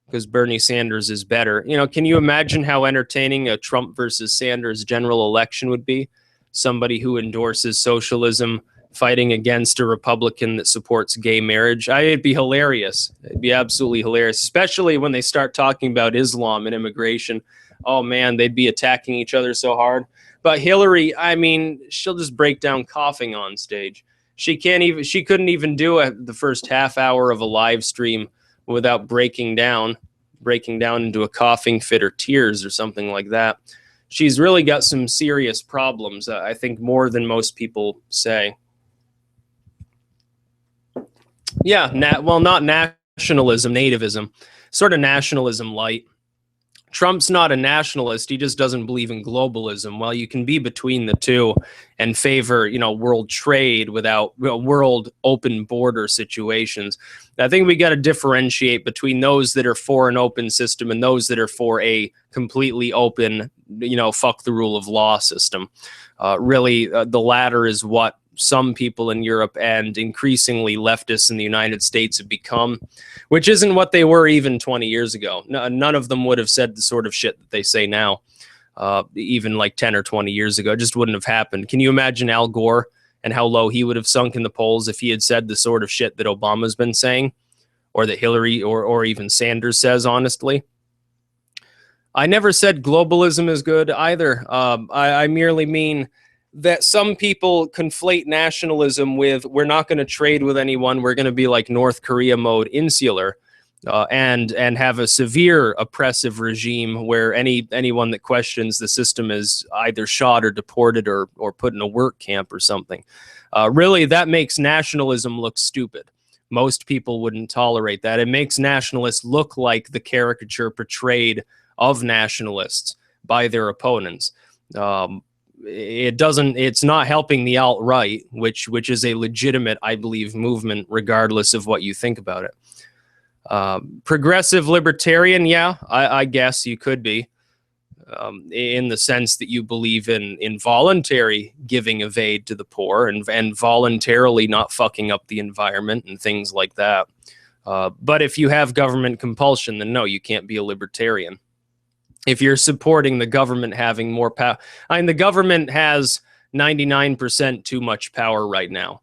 S1: because Bernie Sanders is better. Can you imagine how entertaining a Trump versus Sanders general election would be? Somebody who endorses socialism fighting against a Republican that supports gay marriage. It'd be hilarious. It'd be absolutely hilarious, especially when they start talking about Islam and immigration. Oh, man, they'd be attacking each other so hard. But Hillary, she'll just break down coughing on stage. She couldn't even do the first half hour of a live stream without breaking down into a coughing fit or tears or something like that. She's really got some serious problems, I think more than most people say. Yeah, not nationalism, nativism, sort of nationalism light. Trump's not a nationalist. He just doesn't believe in globalism. Well, you can be between the two and favor, world trade without world open border situations. I think we got to differentiate between those that are for an open system and those that are for a completely open, fuck the rule of law system. Really, the latter is what some people in Europe and increasingly leftists in the United States have become, which isn't what they were even 20 years ago. None of them would have said the sort of shit that they say now, even like 10 or 20 years ago. It just wouldn't have happened. Can you imagine Al Gore and how low he would have sunk in the polls if he had said the sort of shit that Obama's been saying? or that Hillary or even Sanders says, honestly. I never said globalism is good either. I merely mean that some people conflate nationalism with we're not going to trade with anyone. We're going to be like North Korea mode, insular, and have a severe oppressive regime where anyone that questions the system is either shot or deported or put in a work camp or something. Really, that makes nationalism look stupid. Most people wouldn't tolerate that. It makes nationalists look like the caricature portrayed of nationalists by their opponents. It's not helping the alt-right, which is a legitimate, I believe, movement, regardless of what you think about it. Progressive libertarian, yeah, I guess you could be, in the sense that you believe in voluntary giving of aid to the poor and voluntarily not fucking up the environment and things like that. But if you have government compulsion, then no, you can't be a libertarian. If you're supporting the government having more power, I mean, the government has 99% too much power right now.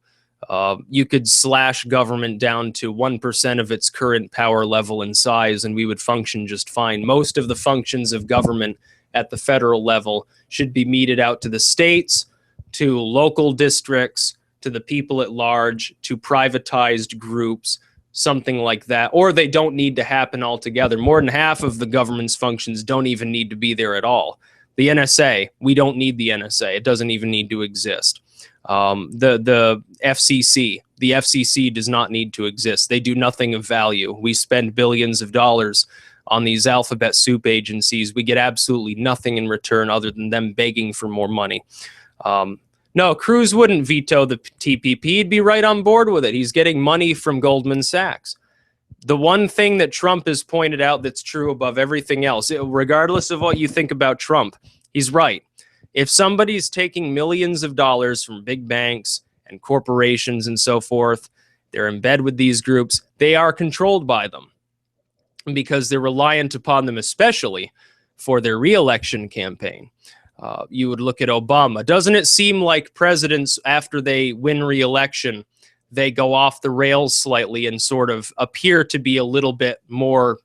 S1: You could slash government down to 1% of its current power level and size, and we would function just fine. Most of the functions of government at the federal level should be meted out to the states, to local districts, to the people at large, to privatized groups, something like that, or they don't need to happen altogether. More than half of the government's functions don't even need to be there at all. The NSA, we don't need the NSA. It doesn't even need to exist. The FCC does not need to exist. They do nothing of value. We spend billions of dollars on these alphabet soup agencies. We get absolutely nothing in return other than them begging for more money. No, Cruz wouldn't veto the TPP. He'd be right on board with it. He's getting money from Goldman Sachs. The one thing that Trump has pointed out that's true above everything else, regardless of what you think about Trump, he's right. If somebody's taking millions of dollars from big banks and corporations and so forth, they're in bed with these groups, they are controlled by them because they're reliant upon them, especially for their re-election campaign. You would look at Obama. Doesn't it seem like presidents, after they win re-election, they go off the rails slightly and sort of appear to be a little bit more,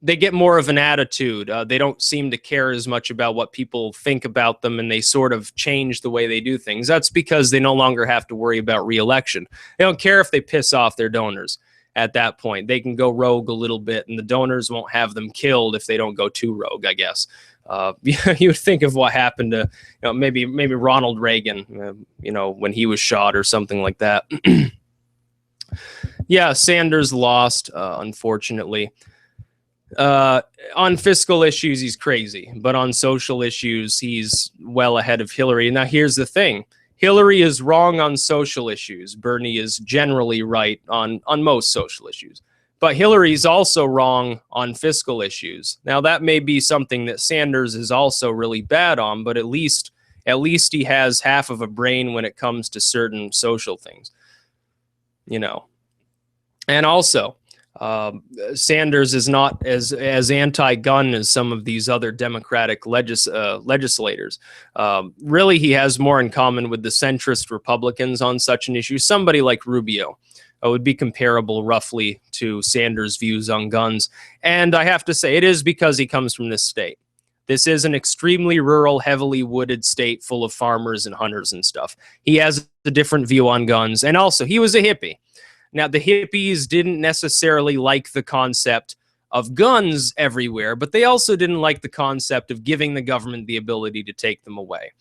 S1: they get more of an attitude. They don't seem to care as much about what people think about them, and they sort of change the way they do things. That's because they no longer have to worry about re-election. They don't care if they piss off their donors at that point. They can go rogue a little bit, and the donors won't have them killed if they don't go too rogue, I guess. You would think of what happened to, maybe Ronald Reagan, when he was shot or something like that. Yeah, Sanders lost, unfortunately. On fiscal issues, he's crazy, but on social issues, he's well ahead of Hillary. Now, here's the thing. Hillary is wrong on social issues. Bernie is generally right on most social issues. But Hillary's also wrong on fiscal issues. Now, that may be something that Sanders is also really bad on, but at least he has half of a brain when it comes to certain social things, And also, Sanders is not as anti-gun as some of these other Democratic legislators. Really, he has more in common with the centrist Republicans on such an issue. Somebody like Rubio would be comparable roughly to Sanders' views on guns. And I have to say, it is because he comes from this state. This is an extremely rural, heavily wooded state full of farmers and hunters and stuff. He has a different view on guns. And also, he was a hippie. Now, the hippies didn't necessarily like the concept of guns everywhere, but they also didn't like the concept of giving the government the ability to take them away.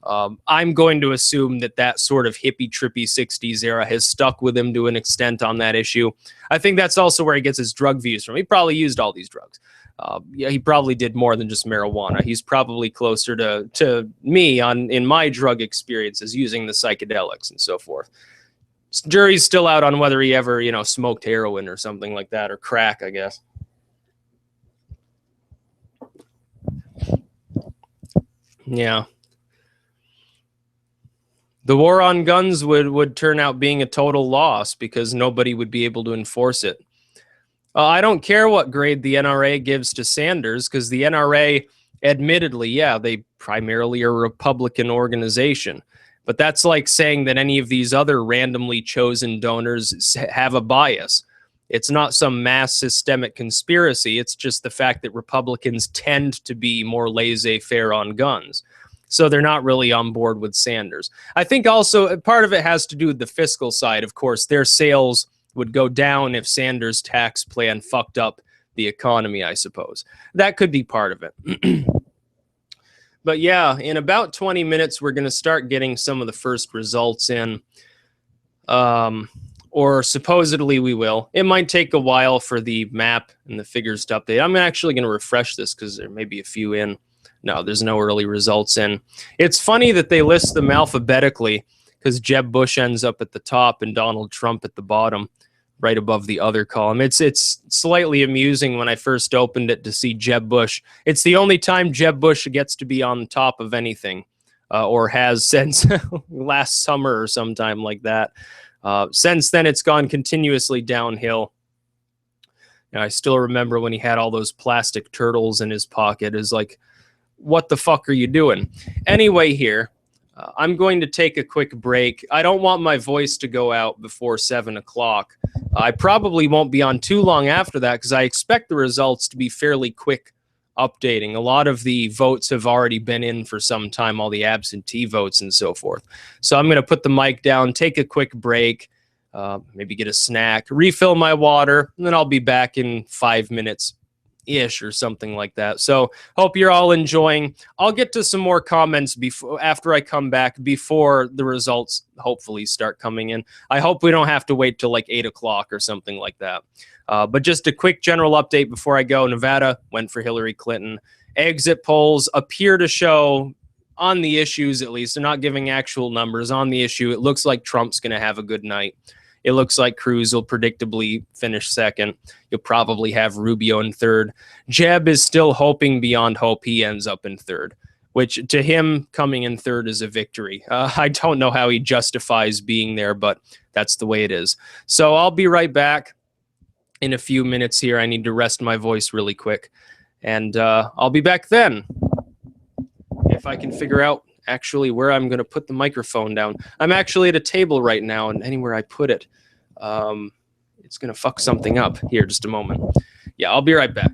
S1: I'm going to assume that sort of hippie, trippy 60s era has stuck with him to an extent on that issue. I think that's also where he gets his drug views from. He probably used all these drugs. Yeah, he probably did more than just marijuana. He's probably closer to me in my drug experiences using the psychedelics and so forth. Jury's still out on whether he ever, smoked heroin or something like that, or crack, I guess. Yeah. The war on guns would turn out being a total loss because nobody would be able to enforce it. I don't care what grade the NRA gives to Sanders, because the NRA, admittedly, yeah, they primarily are a Republican organization. But that's like saying that any of these other randomly chosen donors have a bias. It's not some mass systemic conspiracy. It's just the fact that Republicans tend to be more laissez-faire on guns. So they're not really on board with Sanders. I think also part of it has to do with the fiscal side. Of course, their sales would go down if Sanders' tax plan fucked up the economy, I suppose. That could be part of it. But yeah, in about 20 minutes, we're going to start getting some of the first results in. Or supposedly we will. It might take a while for the map and the figures to update. I'm actually going to refresh this because there may be a few in. No, there's no early results in. It's funny that they list them alphabetically because Jeb Bush ends up at the top and Donald Trump at the bottom, right above the other column. It's slightly amusing when I first opened it to see Jeb Bush. It's the only time Jeb Bush gets to be on top of anything, or has since last summer or sometime like that. Since then, it's gone continuously downhill. I still remember when he had all those plastic turtles in his pocket. It's like, what the fuck are you doing? Anyway, here, I'm going to take a quick break. I don't want my voice to go out before 7 o'clock. I probably won't be on too long after that because I expect the results to be fairly quick updating. A lot of the votes have already been in for some time, all the absentee votes and so forth. So I'm going to put the mic down, take a quick break, maybe get a snack, refill my water, and then I'll be back in 5 minutes ish or something like that. So hope you're all enjoying. I'll get to some more comments after I come back, before the results hopefully start coming in. I hope we don't have to wait till like 8 o'clock or something like that. But just a quick general update before I go. Nevada went for Hillary Clinton. Exit polls appear to show, on the issues at least, they're not giving actual numbers, on the issue, it looks like Trump's going to have a good night. It looks like Cruz will predictably finish second. You'll probably have Rubio in third. Jeb is still hoping beyond hope he ends up in third, which to him, coming in third is a victory. I don't know how he justifies being there, but that's the way it is. So I'll be right back in a few minutes here. I need to rest my voice really quick. And I'll be back then, if I can figure out actually where I'm going to put the microphone down. I'm actually at a table right now, and anywhere I put it, it's going to fuck something up. Here, just a moment. Yeah, I'll be right back.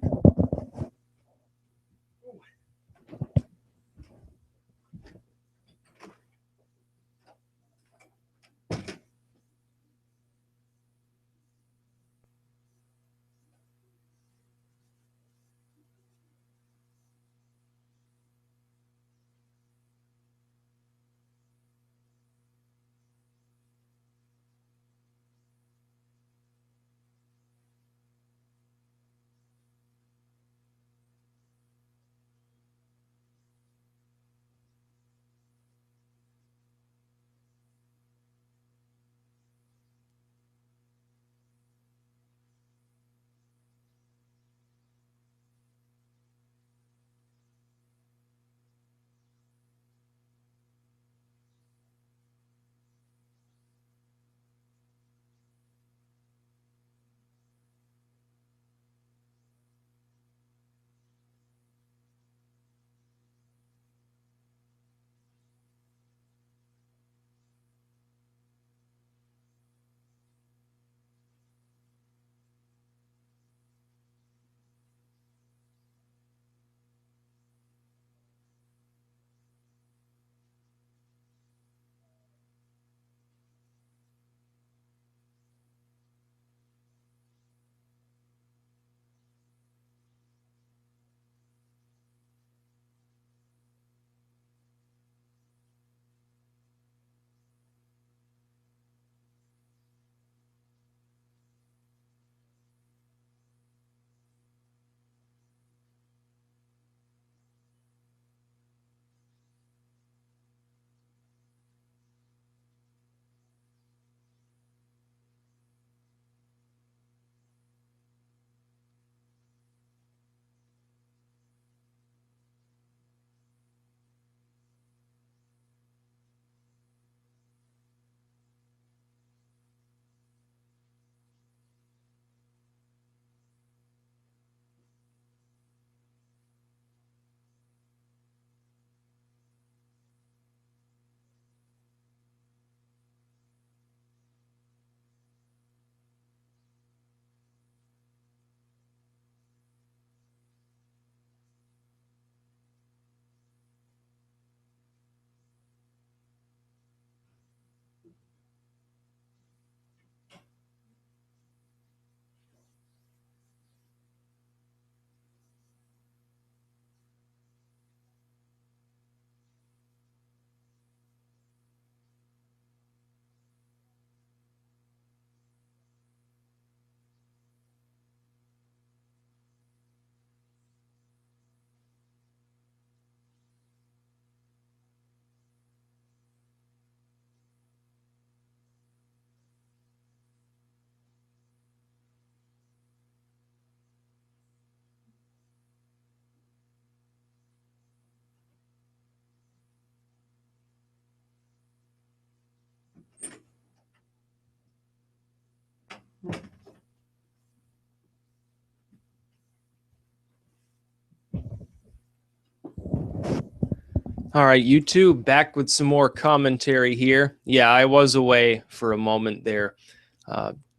S1: All right, YouTube, back with some more commentary here. Yeah, I was away for a moment there.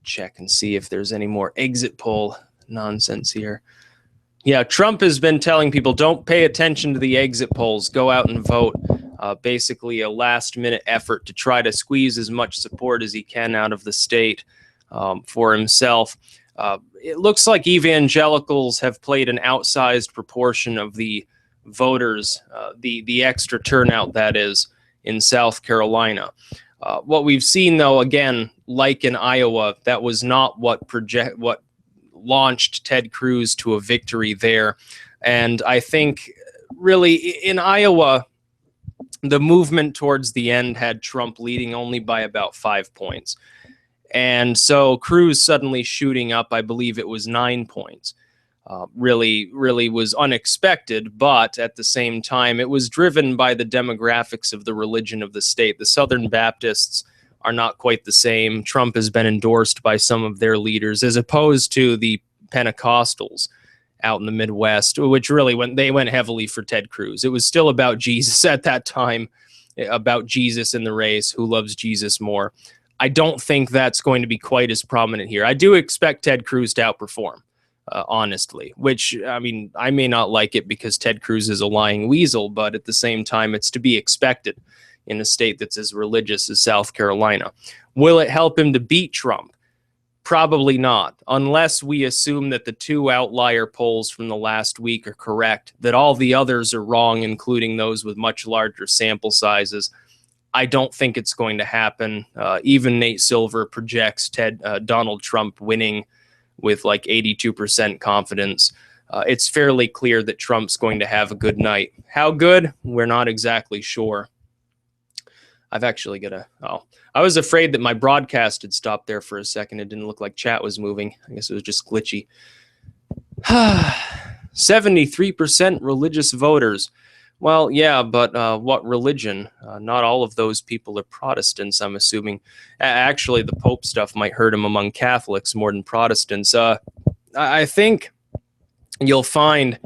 S1: Check and see if there's any more exit poll nonsense here. Yeah, Trump has been telling people don't pay attention to the exit polls, go out and vote. Basically, a last-minute effort to try to squeeze as much support as he can out of the state for himself. It looks like evangelicals have played an outsized proportion of the voters, the extra turnout that is in South Carolina. What we've seen, though, again, like in Iowa, that was not what launched Ted Cruz to a victory there. And I think really in Iowa, the movement towards the end had Trump leading only by about 5 points. And so Cruz suddenly shooting up, I believe it was 9 points. Really was unexpected, but at the same time, it was driven by the demographics of the religion of the state. The Southern Baptists are not quite the same. Trump has been endorsed by some of their leaders, as opposed to the Pentecostals out in the Midwest, which really went heavily for Ted Cruz. It was still about Jesus at that time, about Jesus in the race, who loves Jesus more. I don't think that's going to be quite as prominent here. I do expect Ted Cruz to outperform. Honestly, which, I mean, I may not like it because Ted Cruz is a lying weasel, but at the same time, it's to be expected in a state that's as religious as South Carolina. Will it help him to beat Trump? Probably not, unless we assume that the 2 outlier polls from the last week are correct, that all the others are wrong, including those with much larger sample sizes. I don't think it's going to happen. Even Nate Silver projects Donald Trump winning with like 82% confidence. It's fairly clear that Trump's going to have a good night. How good? We're not exactly sure. I've actually got to... Oh, I was afraid that my broadcast had stopped there for a second. It didn't look like chat was moving. I guess it was just glitchy. 73% religious voters. Well, yeah, but what religion? Not all of those people are Protestants, I'm assuming. Actually, the Pope stuff might hurt him among Catholics more than Protestants. I think you'll find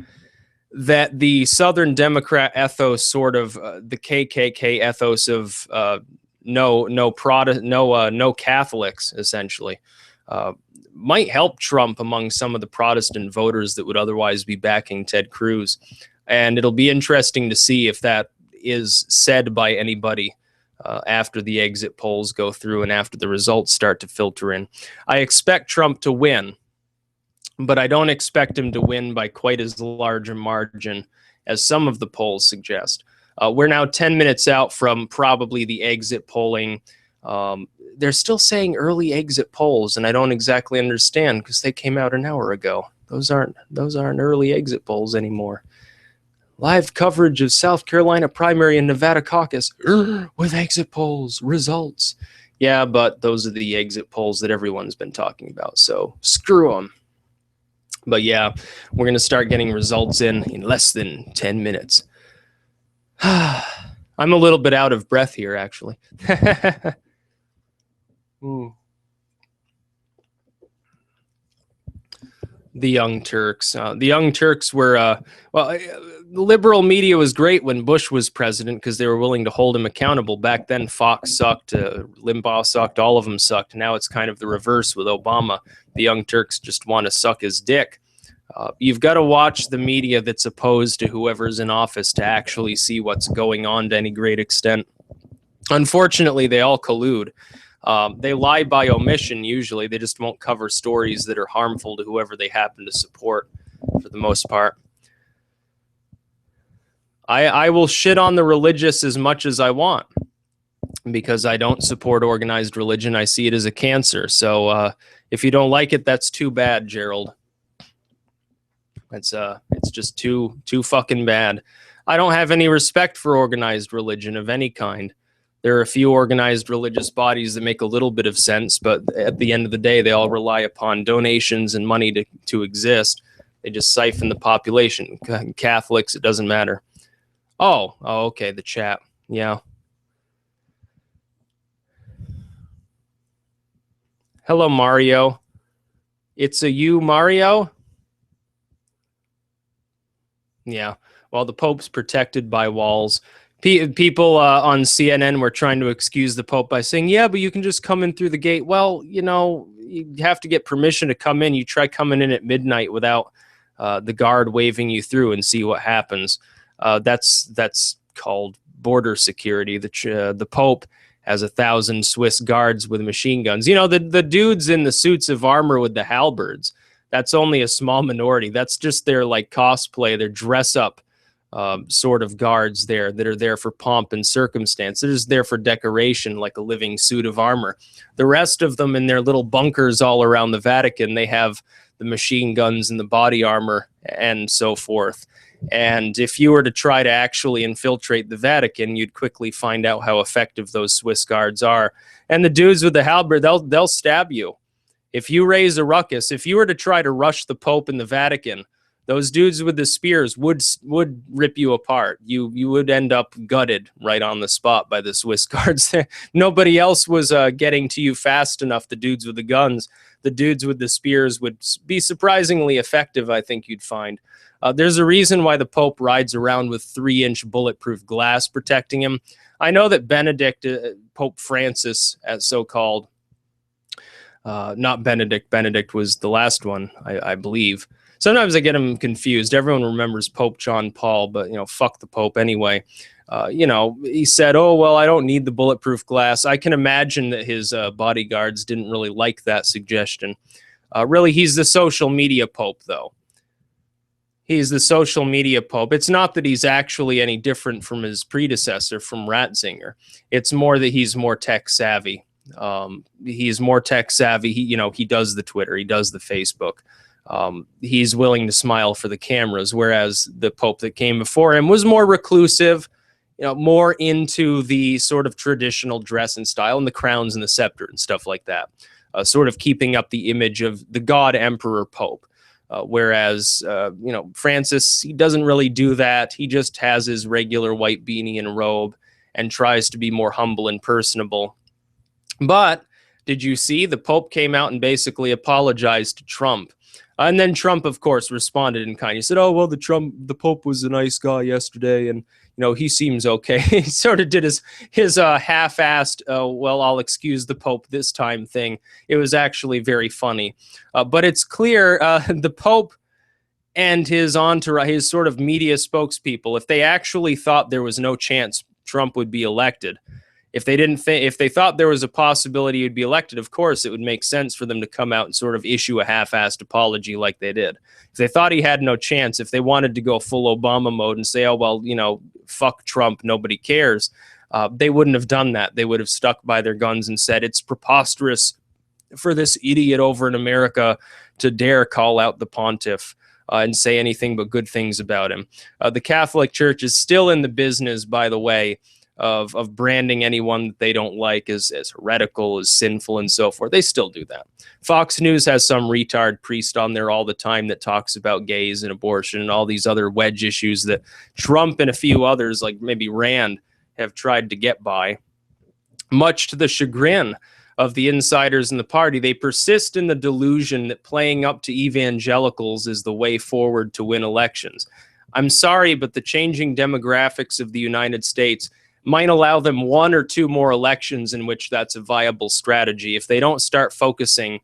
S1: that the Southern Democrat ethos, sort of the KKK ethos of no Catholics, essentially, might help Trump among some of the Protestant voters that would otherwise be backing Ted Cruz. And it'll be interesting to see if that is said by anybody after the exit polls go through and after the results start to filter in. I expect Trump to win, but I don't expect him to win by quite as large a margin as some of the polls suggest. We're now 10 minutes out from probably the exit polling. They're still saying early exit polls, and I don't exactly understand because they came out an hour ago. Those aren't early exit polls anymore. Live coverage of South Carolina primary and Nevada caucus with exit polls results. Yeah, but those are the exit polls that everyone's been talking about, so screw them. But yeah, we're going to start getting results in less than 10 minutes. I'm a little bit out of breath here, actually. The Young Turks. The Young Turks were, the liberal media was great when Bush was president because they were willing to hold him accountable. Back then, Fox sucked, Limbaugh sucked, all of them sucked. Now it's kind of the reverse with Obama. The Young Turks just want to suck his dick. You've got to watch the media that's opposed to whoever's in office to actually see what's going on to any great extent. Unfortunately, they all collude. They lie by omission, usually. They just won't cover stories that are harmful to whoever they happen to support, for the most part. I will shit on the religious as much as I want, because I don't support organized religion. I see it as a cancer. So if you don't like it, that's too bad, Gerald. It's just too fucking bad. I don't have any respect for organized religion of any kind. There are a few organized religious bodies that make a little bit of sense, but at the end of the day, they all rely upon donations and money to exist. They just siphon the population. Catholics, it doesn't matter. Oh, okay, the chat. Yeah. Hello, Mario. It's a you, Mario? Yeah. Well, the Pope's protected by walls. People on CNN were trying to excuse the Pope by saying, yeah, but you can just come in through the gate. Well, you know, you have to get permission to come in. You try coming in at midnight without the guard waving you through and see what happens. That's called border security. The Pope has 1,000 Swiss guards with machine guns. You know, the dudes in the suits of armor with the halberds, that's only a small minority. That's just their like cosplay, their dress up sort of guards there that are there for pomp and circumstance. They're just there for decoration, like a living suit of armor. The rest of them in their little bunkers all around the Vatican, they have the machine guns and the body armor and so forth. And if you were to try to actually infiltrate the Vatican, you'd quickly find out how effective those Swiss guards are. And the dudes with the halberd, they'll stab you. If you raise a ruckus, if you were to try to rush the Pope in the Vatican, those dudes with the spears would rip you apart. You would end up gutted right on the spot by the Swiss guards. Nobody else was getting to you fast enough, the dudes with the guns. The dudes with the spears would be surprisingly effective, I think you'd find. There's a reason why the Pope rides around with 3-inch bulletproof glass protecting him. I know that Benedict, Pope Francis, as so-called, not Benedict. Benedict was the last one, I believe. Sometimes I get him confused. Everyone remembers Pope John Paul, but, you know, fuck the Pope anyway. You know, he said, oh, well, I don't need the bulletproof glass. I can imagine that his bodyguards didn't really like that suggestion. Really, he's the social media Pope, though. He's the social media Pope. It's not that he's actually any different from his predecessor, from Ratzinger. It's more that he's more tech savvy. He's more tech savvy. He does the Twitter. He does the Facebook. He's willing to smile for the cameras, whereas the Pope that came before him was more reclusive, more into the sort of traditional dress and style and the crowns and the scepter and stuff like that, sort of keeping up the image of the God Emperor Pope. Whereas, Francis, he doesn't really do that. He just has his regular white beanie and robe and tries to be more humble and personable. But did you see the Pope came out and basically apologized to Trump? And then Trump, of course, responded in kind. He said, oh, well, the Pope was a nice guy yesterday, and, he seems okay. He sort of did his half-assed, well, I'll excuse the Pope this time thing. It was actually very funny. But it's clear the Pope and his entourage, his sort of media spokespeople, if they actually thought there was no chance Trump would be elected, if they thought there was a possibility he'd be elected, of course, it would make sense for them to come out and sort of issue a half-assed apology like they did. If they thought he had no chance, if they wanted to go full Obama mode and say, oh, well, fuck Trump, nobody cares, they wouldn't have done that. They would have stuck by their guns and said, it's preposterous for this idiot over in America to dare call out the pontiff and say anything but good things about him. The Catholic Church is still in the business, by the way, of branding anyone that they don't like as heretical, as sinful, and so forth. They still do that. Fox News has some retard priest on there all the time that talks about gays and abortion and all these other wedge issues that Trump and a few others, like maybe Rand, have tried to get by. Much to the chagrin of the insiders in the party, they persist in the delusion that playing up to evangelicals is the way forward to win elections. I'm sorry, but the changing demographics of the United States might allow them 1 or 2 more elections in which that's a viable strategy. If they don't start focusing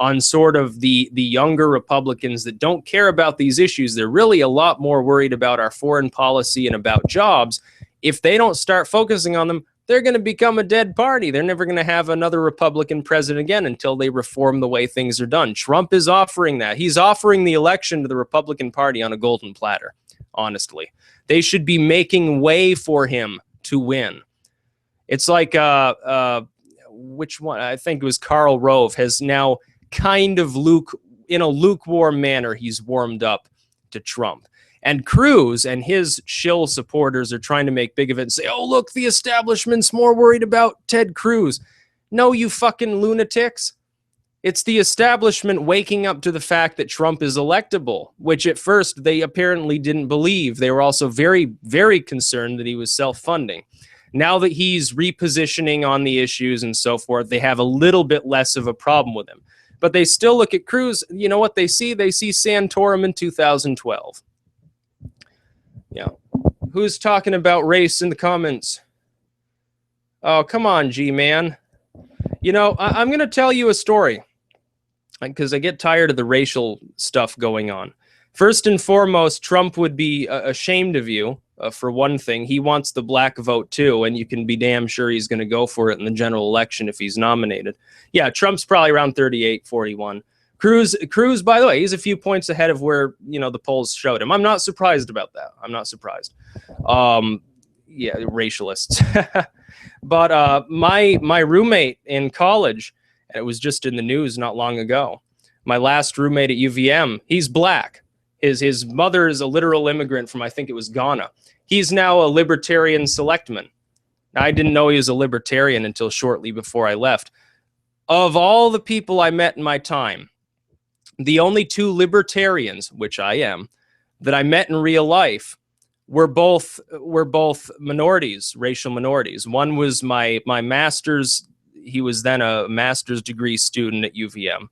S1: on sort of the younger Republicans that don't care about these issues, they're really a lot more worried about our foreign policy and about jobs. If they don't start focusing on them, they're going to become a dead party. They're never going to have another Republican president again until they reform the way things are done. Trump is offering that. He's offering the election to the Republican Party on a golden platter, honestly. They should be making way for him to win. It's like which one? I think it was Karl Rove has now kind of in a lukewarm manner, he's warmed up to Trump. And Cruz and his shill supporters are trying to make big of it and say, oh, look, the establishment's more worried about Ted Cruz. No, you fucking lunatics. It's the establishment waking up to the fact that Trump is electable, which at first they apparently didn't believe. They were also very, very concerned that he was self-funding. Now that he's repositioning on the issues and so forth, they have a little bit less of a problem with him. But they still look at Cruz. You know what they see? They see Santorum in 2012. Yeah. Who's talking about race in the comments? Oh, come on, G-Man. You know, I'm going to tell you a story because I get tired of the racial stuff going on. First and foremost, Trump would be ashamed of you. For one thing, he wants the black vote too, and you can be damn sure he's going to go for it in the general election if he's nominated. Yeah, Trump's probably around 38, 41. Cruz, by the way, he's a few points ahead of where, you know, the polls showed him. I'm not surprised about that. I'm not surprised. Yeah, racialists. But my roommate in college, and it was just in the news not long ago, my last roommate at UVM, he's black. His mother is a literal immigrant from, I think it was Ghana. He's now a libertarian selectman. I didn't know he was a libertarian until shortly before I left. Of all the people I met in my time, the only two libertarians, which I am, that I met in real life were both minorities, racial minorities. One was my master's. He was then a master's degree student at UVM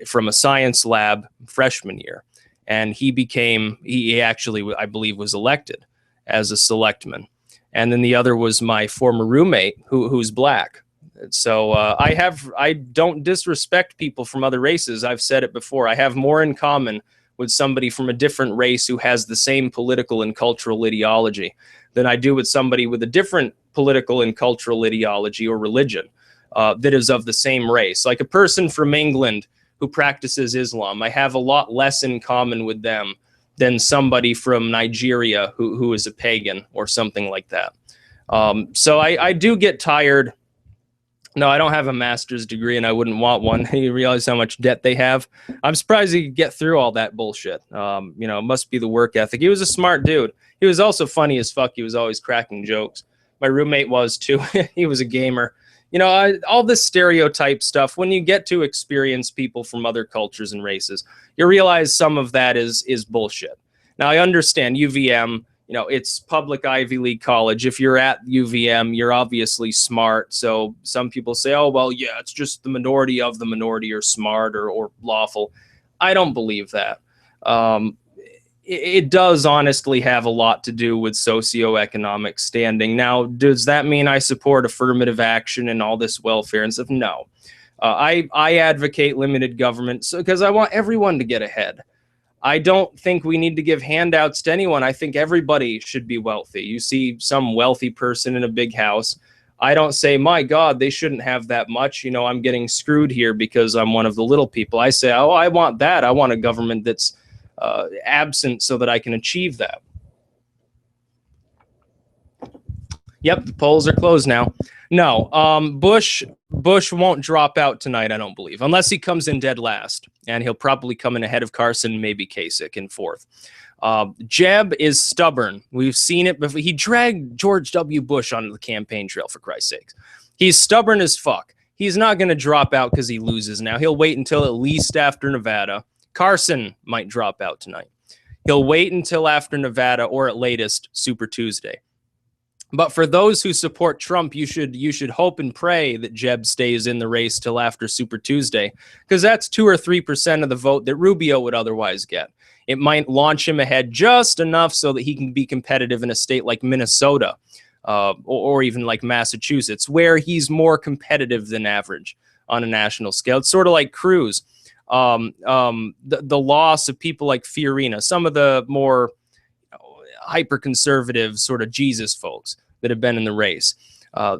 S1: from a science lab freshman year. And he actually, I believe, was elected as a selectman. And then the other was my former roommate who's black. So I don't disrespect people from other races. I've said it before. I have more in common with somebody from a different race who has the same political and cultural ideology than I do with somebody with a different political and cultural ideology or religion that is of the same race. Like a person from England who practices Islam, I have a lot less in common with them than somebody from Nigeria who is a pagan or something like that. So I do get tired. No, I don't have a master's degree, and I wouldn't want one. You realize how much debt they have? I'm surprised he could get through all that bullshit. You know, it must be the work ethic. He was a smart dude. He was also funny as fuck. He was always cracking jokes. My roommate was too. He was a gamer. You know, all this stereotype stuff, when you get to experience people from other cultures and races, you realize some of that is bullshit. Now, I understand UVM, you know, it's public Ivy League college. If you're at UVM, you're obviously smart. So some people say, oh, well, yeah, it's just the minority of the minority are smart or lawful. I don't believe that. It does honestly have a lot to do with socioeconomic standing. Now, does that mean I support affirmative action and all this welfare and stuff? No. I advocate limited government because I want everyone to get ahead. I don't think we need to give handouts to anyone. I think everybody should be wealthy. You see some wealthy person in a big house. I don't say, my God, they shouldn't have that much. You know, I'm getting screwed here because I'm one of the little people. I say, oh, I want that. I want a government that's absent so that I can achieve that. Yep, the polls are closed now. No, Bush won't drop out tonight, I don't believe, unless he comes in dead last, and he'll probably come in ahead of Carson, maybe Kasich in fourth. Jeb is stubborn. We've seen it before. He dragged George W. Bush onto the campaign trail, for Christ's sakes. He's stubborn as fuck. He's not going to drop out because he loses now. He'll wait until at least after Nevada. Carson might drop out tonight. He'll wait until after Nevada or at latest Super Tuesday. But for those who support Trump, you should hope and pray that Jeb stays in the race till after Super Tuesday, because that's 2 or 3% of the vote that Rubio would otherwise get. It might launch him ahead just enough so that he can be competitive in a state like Minnesota or even like Massachusetts, where he's more competitive than average on a national scale. It's sort of like Cruz. The loss of people like Fiorina, some of the more hyper-conservative sort of Jesus folks that have been in the race.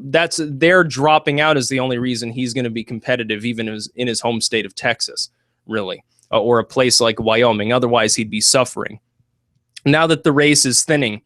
S1: They're dropping out is the only reason he's going to be competitive, even in his home state of Texas, really, or a place like Wyoming. Otherwise, he'd be suffering. Now that the race is thinning,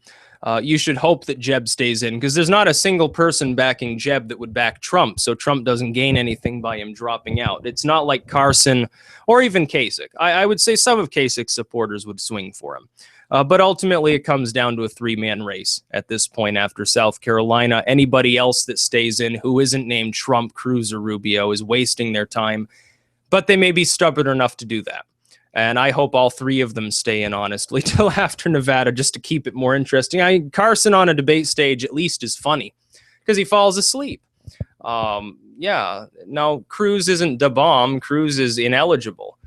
S1: you should hope that Jeb stays in, because there's not a single person backing Jeb that would back Trump, so Trump doesn't gain anything by him dropping out. It's not like Carson or even Kasich. I would say some of Kasich's supporters would swing for him. But ultimately, it comes down to a three-man race at this point after South Carolina. Anybody else that stays in who isn't named Trump, Cruz, or Rubio is wasting their time, but they may be stubborn enough to do that. And I hope all three of them stay in, honestly, till after Nevada, just to keep it more interesting. Carson on a debate stage at least is funny because he falls asleep. Yeah, now Cruz isn't da bomb. Cruz is ineligible.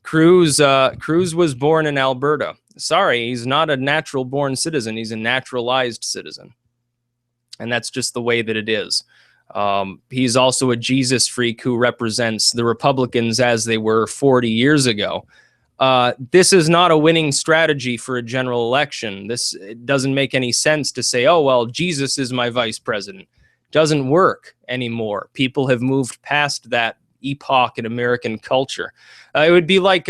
S1: Cruz was born in Alberta. Sorry, he's not a natural-born citizen. He's a naturalized citizen. And that's just the way that it is. He's also a Jesus freak who represents the Republicans as they were 40 years ago. This is not a winning strategy for a general election. It doesn't make any sense to say, oh, well, Jesus is my vice president. Doesn't work anymore. People have moved past that epoch in American culture. It would be like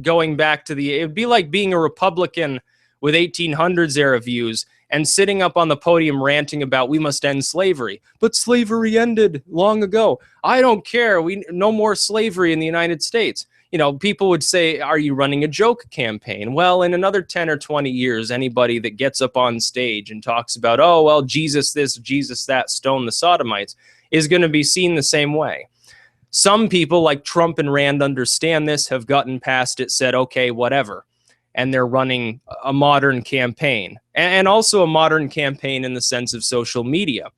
S1: going back to it would be like being a Republican with 1800s era views and sitting up on the podium ranting about we must end slavery. But slavery ended long ago. I don't care. No more slavery in the United States. You know, people would say, are you running a joke campaign? Well, in another 10 or 20 years, anybody that gets up on stage and talks about, oh, well, Jesus this, Jesus that, stone the Sodomites, is going to be seen the same way. Some people like Trump and Rand understand this, have gotten past it, said, okay, whatever. And they're running a modern campaign, and also a modern campaign in the sense of social media.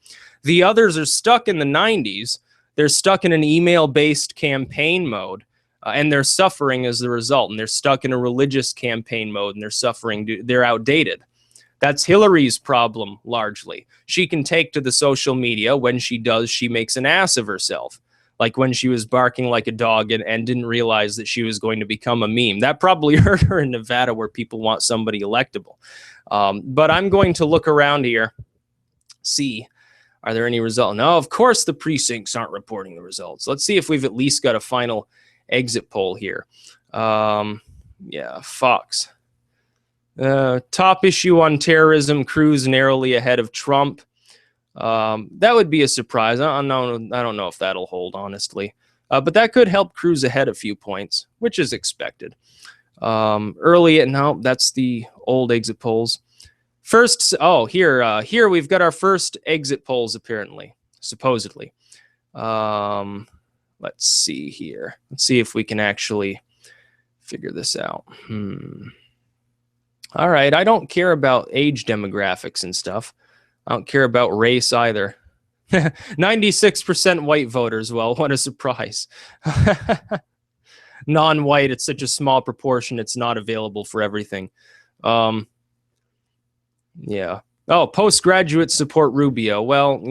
S1: The others are stuck in the 90s. They're stuck in an email-based campaign mode, and they're suffering as a result. And they're stuck in a religious campaign mode, and they're suffering. They're outdated. That's Hillary's problem, largely. She can take to the social media. When she does, she makes an ass of herself. Like when she was barking like a dog and didn't realize that she was going to become a meme. That probably hurt her in Nevada, where people want somebody electable. But I'm going to look around here, see, are there any results? No, of course the precincts aren't reporting the results. Let's see if we've at least got a final exit poll here. Yeah, Fox. Top issue on terrorism, Cruz narrowly ahead of Trump. That would be a surprise. I don't know if that'll hold, honestly. But that could help Cruz ahead a few points, which is expected. No, that's the old exit polls. First, here we've got our first exit polls, apparently, supposedly. Let's see here. Let's see if we can actually figure this out. All right, I don't care about age demographics and stuff. I don't care about race either. 96% white voters. Well, what a surprise. Non-white, it's such a small proportion, it's not available for everything. Yeah. Oh, postgraduates support Rubio. Well,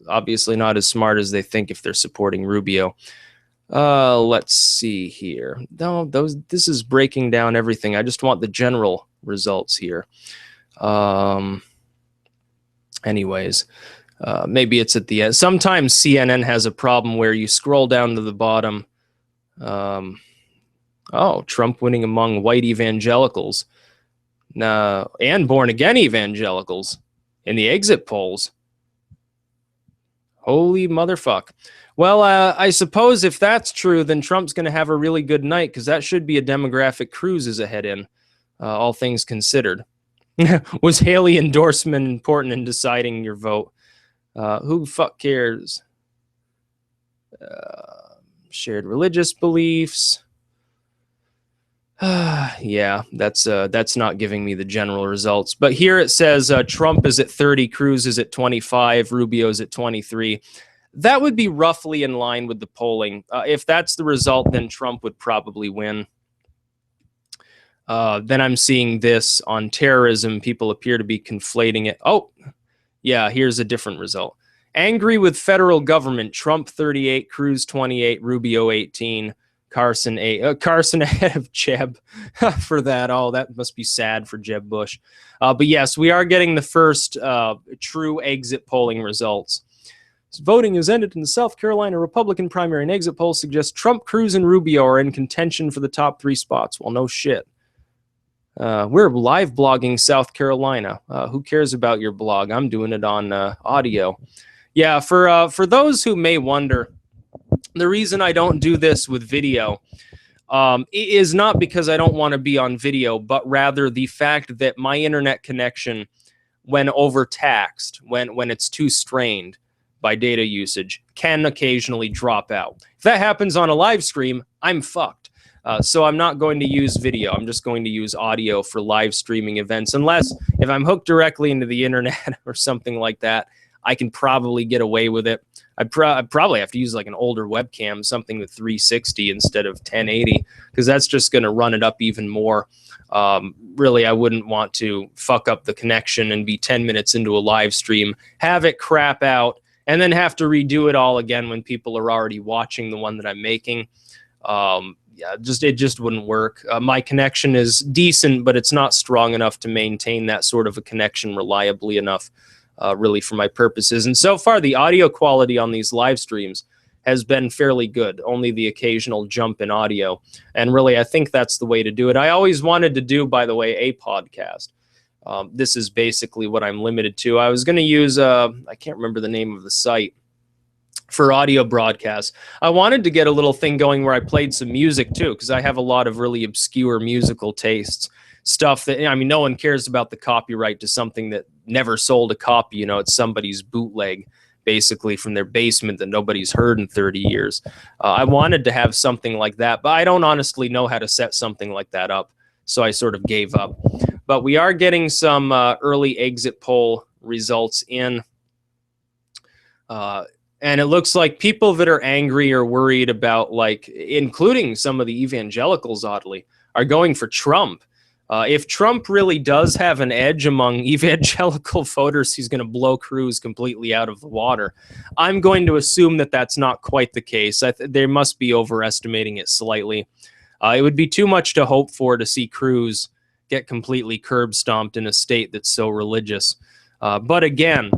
S1: obviously not as smart as they think if they're supporting Rubio. Let's see here. No, this is breaking down everything. I just want the general results here. Anyways, maybe it's at the end. Sometimes CNN has a problem where you scroll down to the bottom. Oh, Trump winning among white evangelicals and born-again evangelicals in the exit polls. Holy motherfuck. Well, I suppose if that's true, then Trump's going to have a really good night, because that should be a demographic Cruz is ahead in, all things considered. Was Haley endorsement important in deciding your vote? Who the fuck cares? Shared religious beliefs. Yeah, that's not giving me the general results. But here it says Trump is at 30, Cruz is at 25, Rubio's at 23. That would be roughly in line with the polling. If that's the result, then Trump would probably win. Then I'm seeing this on terrorism. People appear to be conflating it. Oh, yeah, here's a different result. Angry with federal government, Trump 38, Cruz 28, Rubio 18, Carson 8. Carson ahead of Jeb for that. Oh, that must be sad for Jeb Bush. But yes, we are getting the first true exit polling results. Voting has ended in the South Carolina Republican primary, and exit polls suggest Trump, Cruz, and Rubio are in contention for the top 3 spots. Well, no shit. We're live blogging South Carolina. Who cares about your blog? I'm doing it on audio. Yeah, for those who may wonder, the reason I don't do this with video is not because I don't want to be on video, but rather the fact that my internet connection, when overtaxed, when it's too strained by data usage, can occasionally drop out. If that happens on a live stream, I'm fucked. So I'm not going to use video. I'm just going to use audio for live streaming events, unless if I'm hooked directly into the internet or something like that, I can probably get away with it. I'd probably have to use like an older webcam, something with 360 instead of 1080, because that's just going to run it up even more. Really, I wouldn't want to fuck up the connection and be 10 minutes into a live stream, have it crap out, and then have to redo it all again when people are already watching the one that I'm making. Yeah, it just wouldn't work. My connection is decent, but it's not strong enough to maintain that sort of a connection reliably enough, really, for my purposes. And so far, the audio quality on these live streams has been fairly good, only the occasional jump in audio. And really, I think that's the way to do it. I always wanted to do, by the way, a podcast. This is basically what I'm limited to. I was going to use, I can't remember the name of the site, for audio broadcasts. I wanted to get a little thing going where I played some music too, because I have a lot of really obscure musical tastes. Stuff that, I mean, no one cares about the copyright to something that never sold a copy. You know, it's somebody's bootleg, basically, from their basement that nobody's heard in 30 years. I wanted to have something like that, but I don't honestly know how to set something like that up, so I sort of gave up. But we are getting some early exit poll results in. And it looks like people that are angry or worried about, like, including some of the evangelicals, oddly, are going for Trump. If Trump really does have an edge among evangelical voters, he's going to blow Cruz completely out of the water. I'm going to assume that that's not quite the case. They must be overestimating it slightly. It would be too much to hope for to see Cruz get completely curb stomped in a state that's so religious. But again,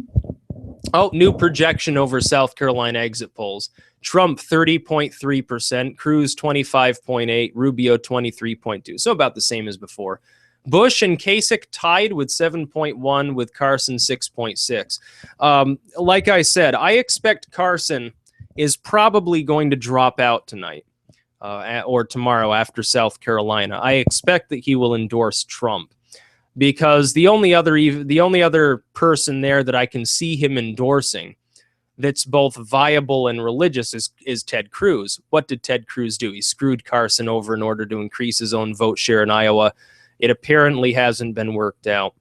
S1: new projection over South Carolina exit polls. Trump 30.3%, Cruz 25.8%, Rubio 23.2%. So about the same as before. Bush and Kasich tied with 7.1%, with Carson 6.6%. Like I said, I expect Carson is probably going to drop out tonight or tomorrow after South Carolina. I expect that he will endorse Trump, because the only other person there that I can see him endorsing that's both viable and religious is Ted Cruz. What did Ted Cruz do? He screwed Carson over in order to increase his own vote share in Iowa. It apparently hasn't been worked out.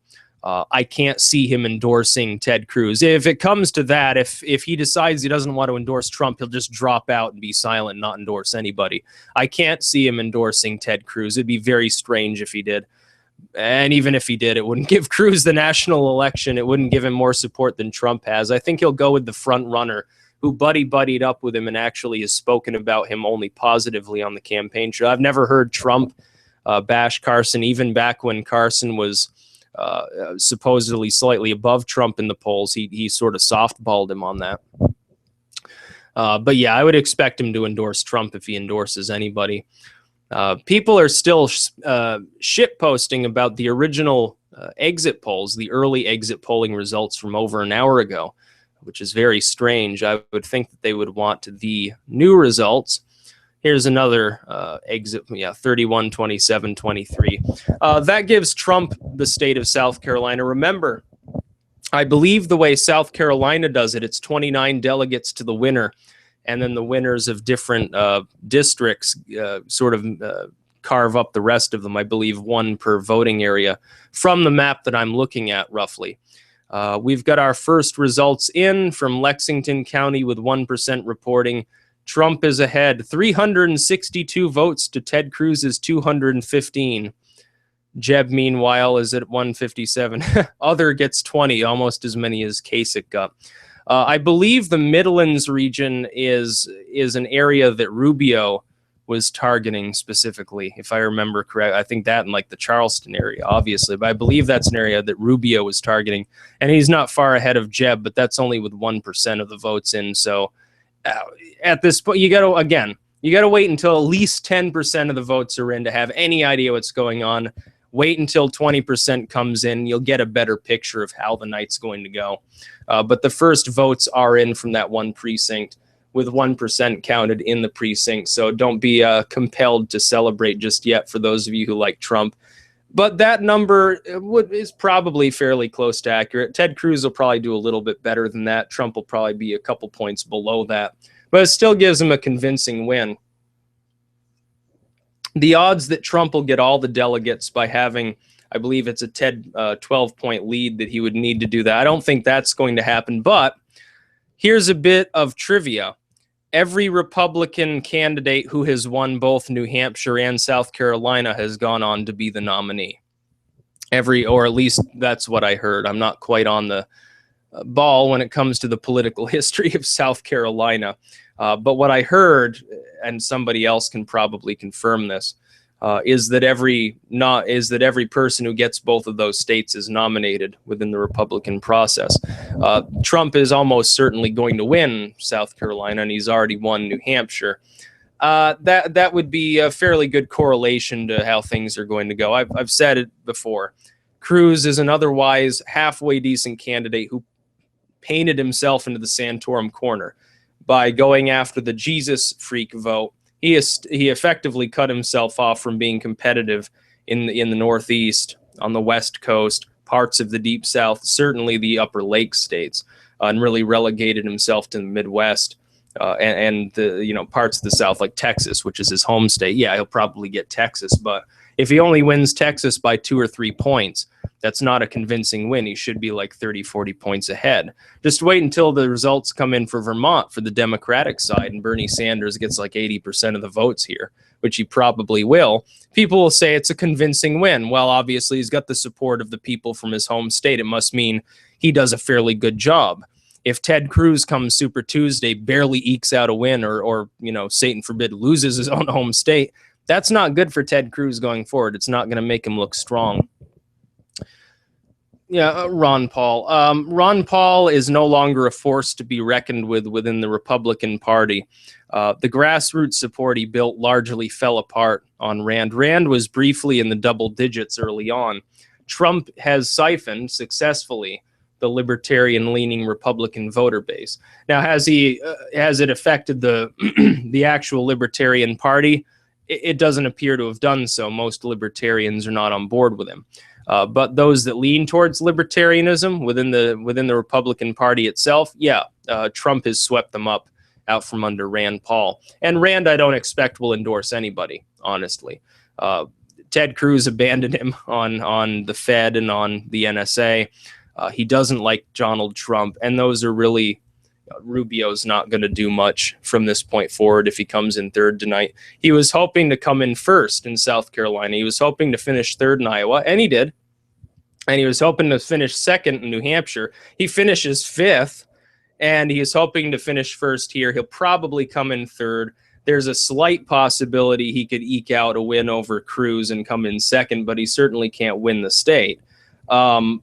S1: I can't see him endorsing Ted Cruz. If it comes to that, if he decides he doesn't want to endorse Trump, he'll just drop out and be silent and not endorse anybody. I can't see him endorsing Ted Cruz. It'd be very strange if he did. And even if he did, it wouldn't give Cruz the national election. It wouldn't give him more support than Trump has. I think he'll go with the front runner who buddied up with him and actually has spoken about him only positively on the campaign trail. I've never heard Trump bash Carson, even back when Carson was supposedly slightly above Trump in the polls. He sort of softballed him on that. But yeah, I would expect him to endorse Trump if he endorses anybody. People are still shit posting about the original exit polls, the early exit polling results from over an hour ago, which is very strange. I would think that they would want the new results. Here's another exit, 31, 27, 23. That gives Trump the state of South Carolina. Remember, I believe the way South Carolina does it, it's 29 delegates to the winner, and then the winners of different districts sort of carve up the rest of them. I believe one per voting area from the map that I'm looking at, roughly. We've got our first results in from Lexington County with 1% reporting. Trump is ahead, 362 votes to Ted Cruz's 215. Jeb, meanwhile, is at 157. Other gets 20, almost as many as Kasich got. I believe the Midlands region is an area that Rubio was targeting specifically, if I remember correct. I think that in like the Charleston area, obviously, but I believe that's an area that Rubio was targeting, and he's not far ahead of Jeb, but that's only with 1% of the votes in. So at this point, you got to wait until at least 10% of the votes are in to have any idea what's going on. Wait until 20% comes in. You'll get a better picture of how the night's going to go. But the first votes are in from that one precinct, with 1% counted in the precinct. So don't be compelled to celebrate just yet for those of you who like Trump. But that number is probably fairly close to accurate. Ted Cruz will probably do a little bit better than that. Trump will probably be a couple points below that. But it still gives him a convincing win. The odds that Trump will get all the delegates by having I believe it's a 12-point lead that he would need to do that. I don't think that's going to happen, but here's a bit of trivia. Every Republican candidate who has won both New Hampshire and South Carolina has gone on to be the nominee. Or at least that's what I heard. I'm not quite on the ball when it comes to the political history of South Carolina. But what I heard, and somebody else can probably confirm this, is that every person who gets both of those states is nominated within the Republican process. Trump is almost certainly going to win South Carolina, and he's already won New Hampshire. That would be a fairly good correlation to how things are going to go. I've said it before. Cruz is an otherwise halfway decent candidate who painted himself into the Santorum corner by going after the Jesus freak vote. He effectively cut himself off from being competitive in the Northeast, on the West Coast, parts of the Deep South, certainly the Upper Lake states, and really relegated himself to the Midwest and the parts of the South, like Texas, which is his home state. Yeah, he'll probably get Texas, but if he only wins Texas by 2 or 3 points, that's not a convincing win. He should be like 30, 40 points ahead. Just wait until the results come in for Vermont for the Democratic side and Bernie Sanders gets like 80% of the votes here, which he probably will. People will say it's a convincing win. Well, obviously, he's got the support of the people from his home state. It must mean he does a fairly good job. If Ted Cruz comes Super Tuesday, barely ekes out a win, or Satan forbid, loses his own home state, that's not good for Ted Cruz going forward. It's not going to make him look strong. Yeah, Ron Paul. Ron Paul is no longer a force to be reckoned with within the Republican Party. The grassroots support he built largely fell apart on Rand. Rand was briefly in the double digits early on. Trump has siphoned successfully the libertarian-leaning Republican voter base. Now, has it affected the the actual Libertarian Party? It doesn't appear to have done so. Most libertarians are not on board with him. But those that lean towards libertarianism within the Republican Party itself, Trump has swept them up out from under Rand Paul. And Rand, I don't expect will endorse anybody, honestly. Ted Cruz abandoned him on the Fed and on the NSA. He doesn't like Donald Trump, and those are really Rubio's not going to do much from this point forward if he comes in third tonight. He was hoping to come in first in South Carolina. He was hoping to finish third in Iowa, and he did. And he was hoping to finish second in New Hampshire. He finishes fifth, and he is hoping to finish first here. He'll probably come in third. There's a slight possibility he could eke out a win over Cruz and come in second, but he certainly can't win the state. I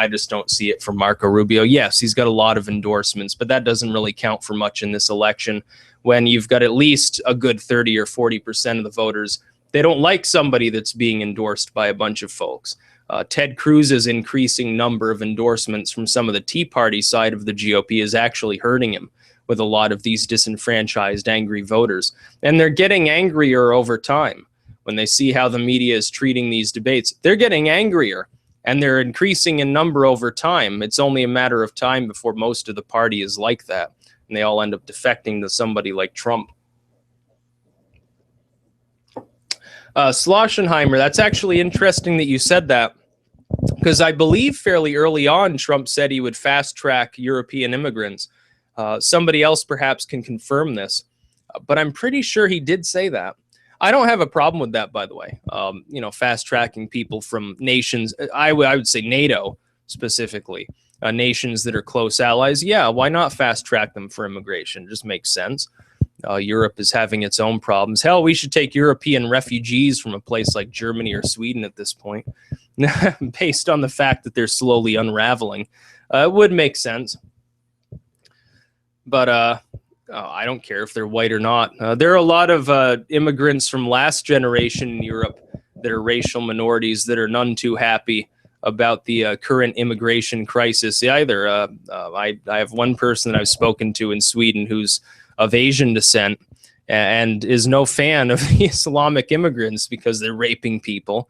S1: just don't see it for Marco Rubio. Yes, he's got a lot of endorsements, but that doesn't really count for much in this election when you've got at least a good 30 or 40% of the voters. They don't like somebody that's being endorsed by a bunch of folks. Ted Cruz's increasing number of endorsements from some of the Tea Party side of the GOP is actually hurting him with a lot of these disenfranchised, angry voters. And they're getting angrier over time. When they see how the media is treating these debates, they're getting angrier. And they're increasing in number over time. It's only a matter of time before most of the party is like that. And they all end up defecting to somebody like Trump. Schlossenheimer, that's actually interesting that you said that. Because I believe fairly early on, Trump said he would fast-track European immigrants. Somebody else perhaps can confirm this. But I'm pretty sure he did say that. I don't have a problem with that, by the way. Fast-tracking people from nations, I would say NATO specifically, nations that are close allies. Yeah, why not fast-track them for immigration? It just makes sense. Europe is having its own problems. Hell, we should take European refugees from a place like Germany or Sweden at this point, based on the fact that they're slowly unraveling. It would make sense. But I don't care if they're white or not. There are a lot of immigrants from last generation in Europe that are racial minorities that are none too happy about the current immigration crisis either. I have one person that I've spoken to in Sweden who's of Asian descent and is no fan of the Islamic immigrants because they're raping people.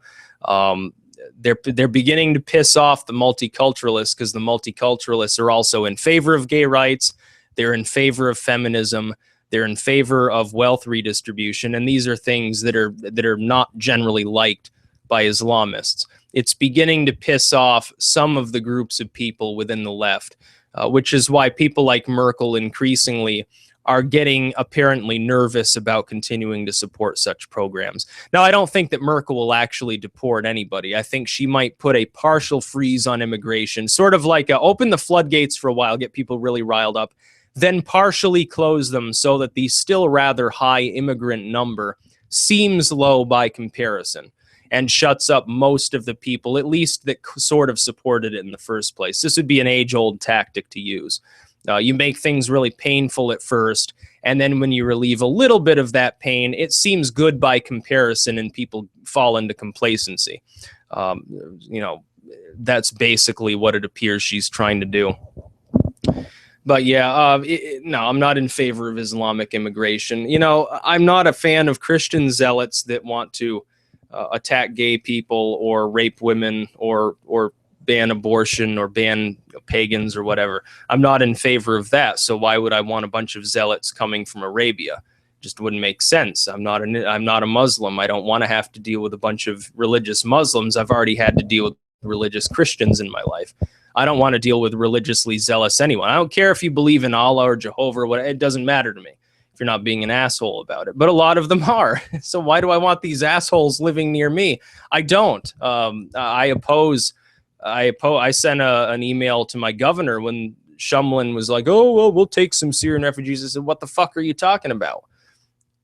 S1: They're beginning to piss off the multiculturalists because the multiculturalists are also in favor of gay rights. They're in favor of feminism. They're in favor of wealth redistribution, and these are things that are not generally liked by Islamists. It's beginning to piss off some of the groups of people within the left, which is why people like Merkel increasingly are getting apparently nervous about continuing to support such programs. Now, I don't think that Merkel will actually deport anybody. I think she might put a partial freeze on immigration, sort of like open the floodgates for a while, get people really riled up, then partially close them so that the still rather high immigrant number seems low by comparison and shuts up most of the people, at least that sort of supported it in the first place. This would be an age-old tactic to use. You make things really painful at first, and then when you relieve a little bit of that pain, it seems good by comparison, and people fall into complacency. You know, that's basically what it appears she's trying to do. But yeah, no, I'm not in favor of Islamic immigration. You know, I'm not a fan of Christian zealots that want to attack gay people or rape women or ban abortion or ban pagans or whatever. I'm not in favor of that. So why would I want a bunch of zealots coming from Arabia? Just wouldn't make sense. I'm not a Muslim. I don't want to have to deal with a bunch of religious Muslims. I've already had to deal with religious Christians in my life. I don't want to deal with religiously zealous anyone. I don't care if you believe in Allah or Jehovah or what. It doesn't matter to me if you're not being an asshole about it. But a lot of them are. So why do I want these assholes living near me? I don't. I sent an email to my governor when Shumlin was like, oh, well, we'll take some Syrian refugees. I said, what the fuck are you talking about?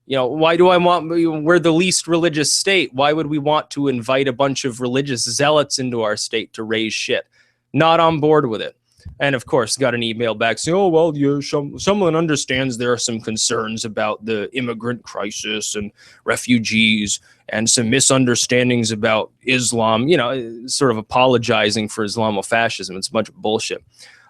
S1: You know, why do I want, we're the least religious state. Why would we want to invite a bunch of religious zealots into our state to raise shit? Not on board with it. And of course, got an email back saying, oh, well, someone understands there are some concerns about the immigrant crisis and refugees and some misunderstandings about Islam, you know, sort of apologizing for Islamofascism. It's a bunch of bullshit.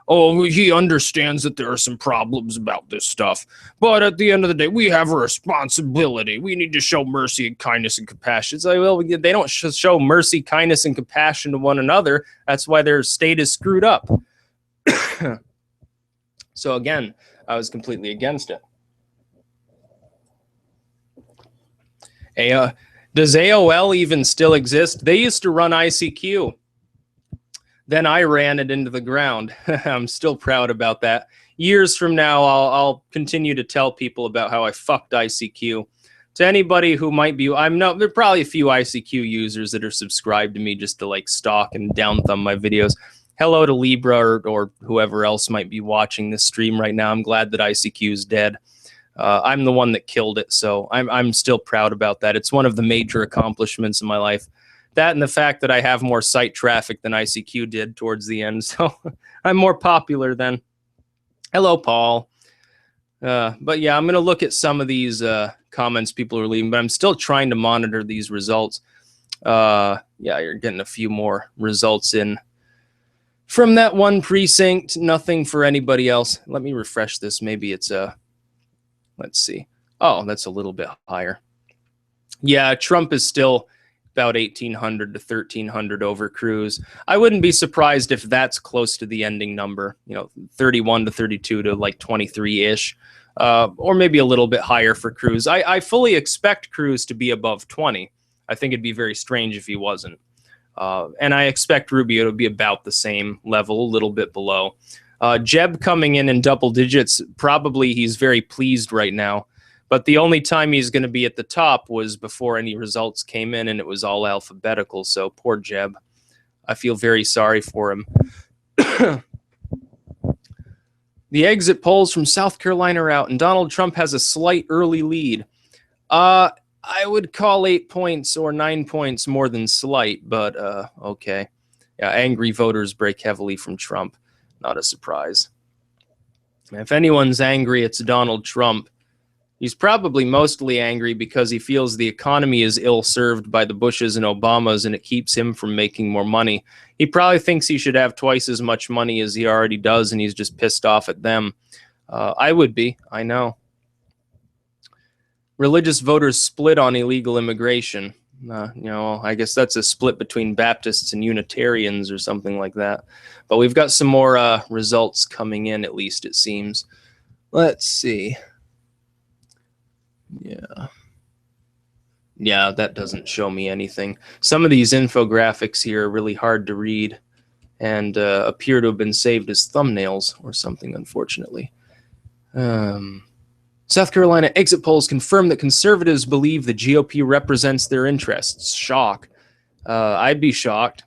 S1: Oh, he understands that there are some problems about this stuff. But at the end of the day, we have a responsibility. We need to show mercy and kindness and compassion. It's like, well, they don't show mercy, kindness, and compassion to one another. That's why their state is screwed up. So again, I was completely against it. Does AOL even still exist? They used to run ICQ. Then I ran it into the ground. I'm still proud about that. Years from now, I'll continue to tell people about how I fucked ICQ. To anybody who might be, there are probably a few ICQ users that are subscribed to me just to like stalk and down thumb my videos. Hello to Libra or whoever else might be watching this stream right now. I'm glad that ICQ is dead. I'm the one that killed it, so I'm still proud about that. It's one of the major accomplishments in my life. That and the fact that I have more site traffic than ICQ did towards the end, so I'm more popular then. Hello, Paul. But yeah, I'm going to look at some of these comments people are leaving, but I'm still trying to monitor these results. Yeah, you're getting a few more results in from that one precinct. Nothing for anybody else. Let me refresh this. Maybe it's let's see. Oh, that's a little bit higher. Yeah, Trump is still about 1,800 to 1,300 over Cruz. I wouldn't be surprised if that's close to the ending number, you know, 31 to 32 to like 23-ish, or maybe a little bit higher for Cruz. I fully expect Cruz to be above 20. I think it'd be very strange if he wasn't. And I expect Rubio to be about the same level, a little bit below. Jeb coming in double digits, probably he's very pleased right now. But the only time he's going to be at the top was before any results came in, and it was all alphabetical. So poor Jeb. I feel very sorry for him. The exit polls from South Carolina are out, and Donald Trump has a slight early lead. I would call 8 points or 9 points more than slight, but okay. Yeah, angry voters break heavily from Trump. Not a surprise. If anyone's angry, it's Donald Trump. He's probably mostly angry because he feels the economy is ill-served by the Bushes and Obamas, and it keeps him from making more money. He probably thinks he should have twice as much money as he already does, and he's just pissed off at them. I would be. I know. Religious voters split on illegal immigration. You know, I guess that's a split between Baptists and Unitarians or something like that. But we've got some more results coming in, at least it seems. Let's see. Yeah. Yeah, that doesn't show me anything. Some of these infographics here are really hard to read and appear to have been saved as thumbnails or something, unfortunately. South Carolina exit polls confirm that conservatives believe the GOP represents their interests. Shock. I'd be shocked,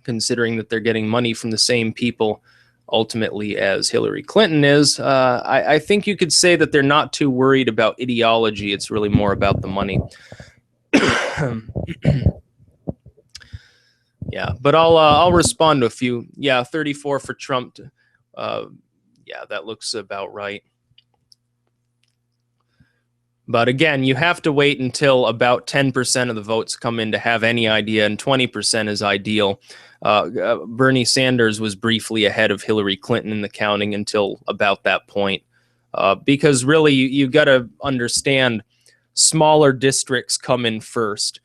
S1: considering that they're getting money from the same people ultimately as Hillary Clinton is. I think you could say that they're not too worried about ideology. It's really more about the money. Yeah, but I'll respond to a few. Yeah, 34 for Trump. Yeah, that looks about right. But again, you have to wait until about 10% of the votes come in to have any idea, and 20% is ideal. Bernie Sanders was briefly ahead of Hillary Clinton in the counting until about that point. Because really, you got to understand, smaller districts come in first.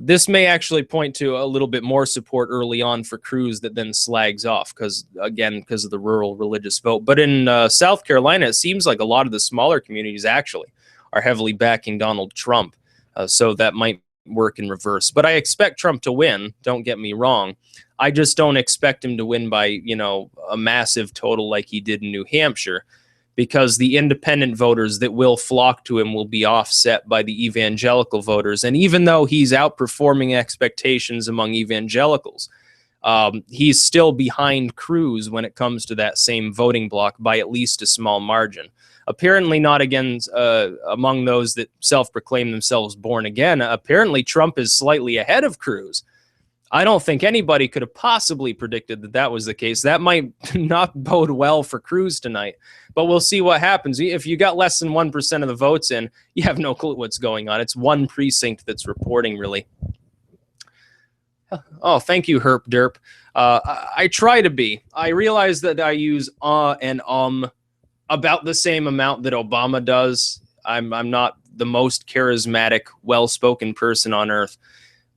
S1: This may actually point to a little bit more support early on for Cruz that then slags off because of the rural religious vote. But in South Carolina, it seems like a lot of the smaller communities actually are heavily backing Donald Trump. So that might work in reverse. But I expect Trump to win. Don't get me wrong. I just don't expect him to win by, a massive total like he did in New Hampshire, because the independent voters that will flock to him will be offset by the evangelical voters. And even though he's outperforming expectations among evangelicals, he's still behind Cruz when it comes to that same voting bloc by at least a small margin. Apparently not again among those that self-proclaim themselves born again. Apparently Trump is slightly ahead of Cruz. I don't think anybody could have possibly predicted that that was the case. That might not bode well for Cruz tonight, but we'll see what happens. If you got less than 1% of the votes in, you have no clue what's going on. It's one precinct that's reporting, really. Oh, thank you, Herp Derp. I try to be. I realize that I use and about the same amount that Obama does. I'm not the most charismatic, well-spoken person on earth.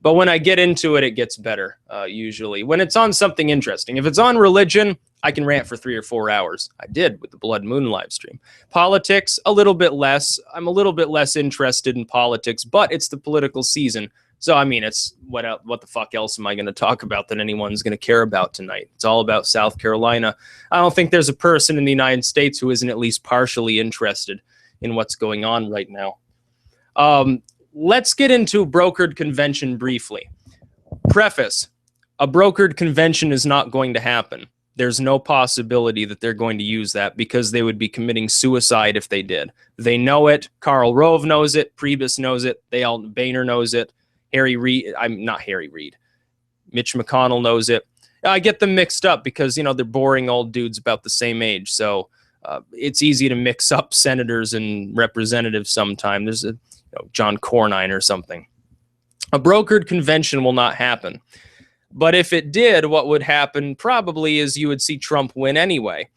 S1: But when I get into it, it gets better, usually. When it's on something interesting. If it's on religion, I can rant for 3 or 4 hours. I did with the Blood Moon live stream. Politics, a little bit less. I'm a little bit less interested in politics, but it's the political season. So, I mean, it's what the fuck else am I going to talk about that anyone's going to care about tonight? It's all about South Carolina. I don't think there's a person in the United States who isn't at least partially interested in what's going on right now. Let's get into brokered convention briefly. Preface: a brokered convention is not going to happen. There's no possibility that they're going to use that because they would be committing suicide if they did. They know it. Karl Rove knows it. Priebus knows it. Boehner knows it. Harry Reid. I'm not Harry Reid. Mitch McConnell knows it. I get them mixed up because, they're boring old dudes about the same age. So it's easy to mix up senators and representatives sometime. There's John Cornyn or something. A brokered convention will not happen. But if it did, what would happen probably is you would see Trump win anyway,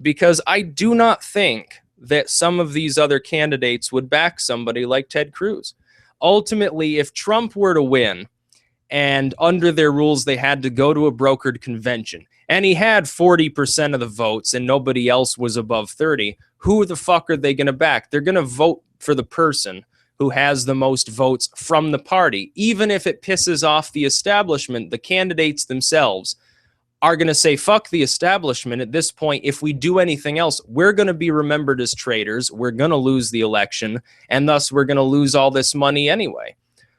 S1: because I do not think that some of these other candidates would back somebody like Ted Cruz. Ultimately, if Trump were to win and under their rules they had to go to a brokered convention and he had 40% of the votes and nobody else was above 30, who the fuck are they going to back? They're going to vote for the person who has the most votes from the party. Even if it pisses off the establishment, the candidates themselves are going to say, fuck the establishment. At this point, if we do anything else, we're going to be remembered as traitors. We're going to lose the election, and thus we're going to lose all this money anyway.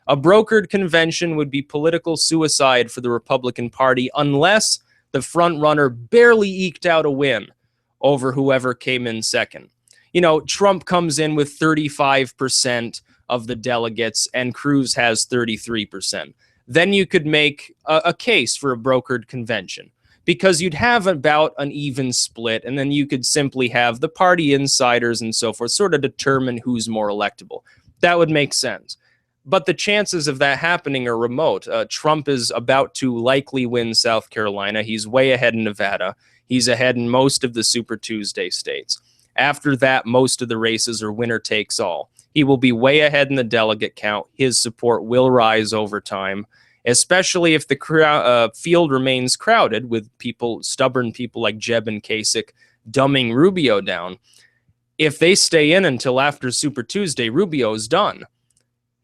S1: A brokered convention would be political suicide for the Republican Party unless the front runner barely eked out a win over whoever came in second. Trump comes in with 35% of the delegates and Cruz has 33%. Then you could make a case for a brokered convention because you'd have about an even split, and then you could simply have the party insiders and so forth sort of determine who's more electable. That would make sense. But the chances of that happening are remote. Trump is about to likely win South Carolina. He's way ahead in Nevada. He's ahead in most of the Super Tuesday states. After that, most of the races are winner takes all. He will be way ahead in the delegate count. His support will rise over time, especially if the field remains crowded with stubborn people like Jeb and Kasich dumbing Rubio down. If they stay in until after Super Tuesday, Rubio's done.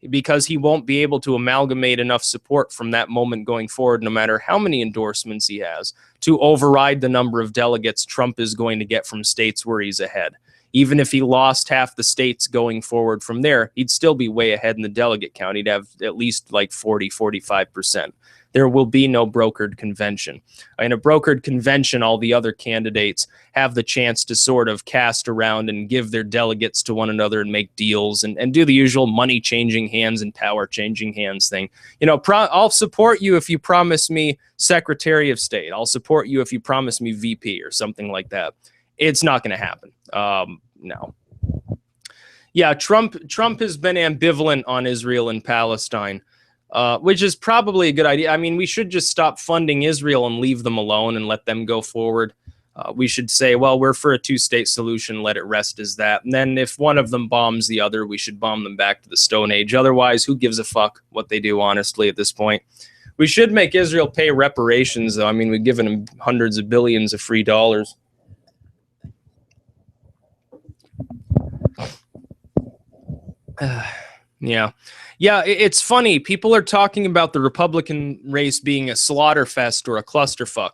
S1: because he won't be able to amalgamate enough support from that moment going forward, no matter how many endorsements he has, to override the number of delegates Trump is going to get from states where he's ahead. Even if he lost half the states going forward from there, he'd still be way ahead in the delegate count. He'd have at least like 40, 45%. There will be no brokered convention. In a brokered convention, all the other candidates have the chance to sort of cast around and give their delegates to one another and make deals and do the usual money changing hands and power changing hands thing. You know, I'll support you if you promise me Secretary of State. I'll support you if you promise me VP or something like that. It's not going to happen. No. Yeah, Trump has been ambivalent on Israel and Palestine. Which is probably a good idea. I mean, we should just stop funding Israel and leave them alone and let them go forward. We should say, well, we're for a two-state solution, let it rest as that. And then if one of them bombs the other, we should bomb them back to the Stone Age. Otherwise, who gives a fuck what they do, honestly, at this point? We should make Israel pay reparations, though. I mean, we've given them hundreds of billions of free dollars. Yeah. Yeah, it's funny. People are talking about the Republican race being a slaughterfest or a clusterfuck.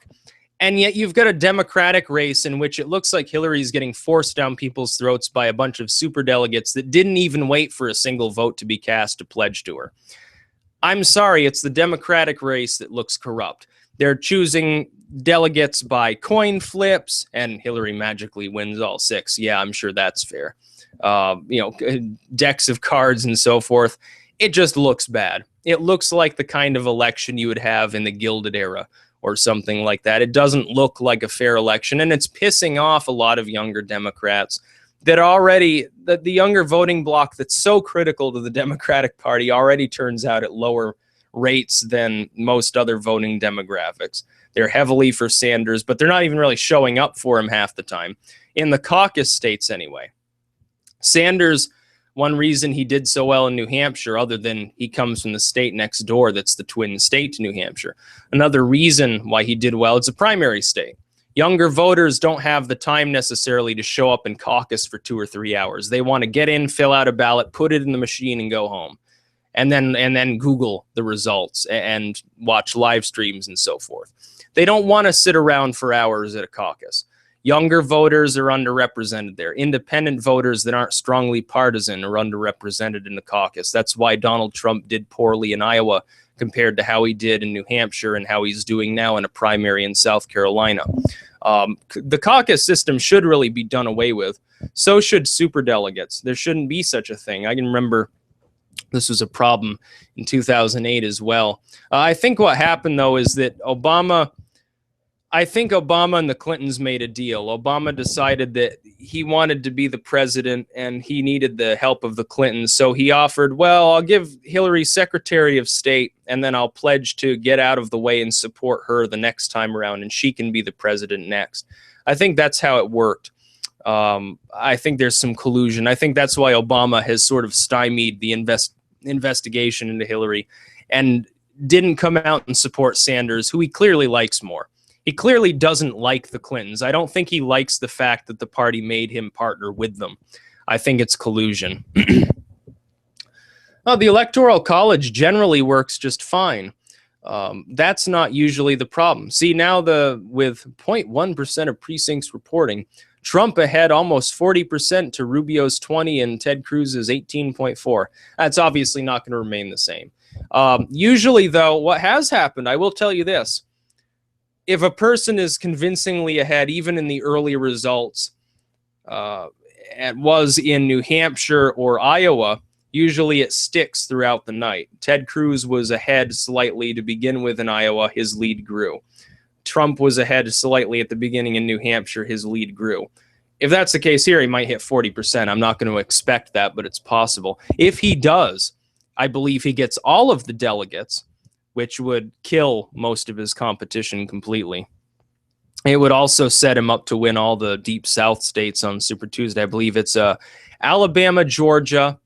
S1: And yet you've got a Democratic race in which it looks like Hillary's getting forced down people's throats by a bunch of superdelegates that didn't even wait for a single vote to be cast to pledge to her. I'm sorry, it's the Democratic race that looks corrupt. They're choosing delegates by coin flips, and Hillary magically wins all 6. Yeah, I'm sure that's fair. You know, decks of cards and so forth. It just looks bad. It looks like the kind of election you would have in the Gilded Era or something like that. It doesn't look like a fair election, and it's pissing off a lot of younger Democrats that already, the younger voting bloc that's so critical to the Democratic Party already turns out at lower rates than most other voting demographics. They're heavily for Sanders, but they're not even really showing up for him half the time. In the caucus states anyway. Sanders, one reason he did so well in New Hampshire, other than he comes from the state next door that's the twin state to New Hampshire. Another reason why he did well, it's a primary state. Younger voters don't have the time necessarily to show up in caucus for 2 or 3 hours. They want to get in, fill out a ballot, put it in the machine, and go home. And then Google the results and watch live streams and so forth. They don't want to sit around for hours at a caucus. Younger voters are underrepresented there. Independent voters that aren't strongly partisan are underrepresented in the caucus. That's why Donald Trump did poorly in Iowa compared to how he did in New Hampshire and how he's doing now in a primary in South Carolina. The caucus system should really be done away with. So should superdelegates. There shouldn't be such a thing. I can remember this was a problem in 2008 as well. I think what happened, though, is that Obama and the Clintons made a deal. Obama decided that he wanted to be the president and he needed the help of the Clintons. So he offered, well, I'll give Hillary Secretary of State and then I'll pledge to get out of the way and support her the next time around and she can be the president next. I think that's how it worked. I think there's some collusion. I think that's why Obama has sort of stymied the investigation into Hillary and didn't come out and support Sanders, who he clearly likes more. He clearly doesn't like the Clintons. I don't think he likes the fact that the party made him partner with them. I think it's collusion. The Electoral College generally works just fine. That's not usually the problem. See, now with 0.1% of precincts reporting, Trump ahead almost 40% to Rubio's 20 and Ted Cruz's 18.4. That's obviously not going to remain the same. Usually, though, what has happened, I will tell you this. If a person is convincingly ahead, even in the early results, was in New Hampshire or Iowa, usually it sticks throughout the night. Ted Cruz was ahead slightly to begin with in Iowa. His lead grew. Trump was ahead slightly at the beginning in New Hampshire. His lead grew. If that's the case here, he might hit 40%. I'm not going to expect that, but it's possible. If he does, I believe he gets all of the delegates, which would kill most of his competition completely. It would also set him up to win all the Deep South states on Super Tuesday. I believe it's Alabama, Georgia,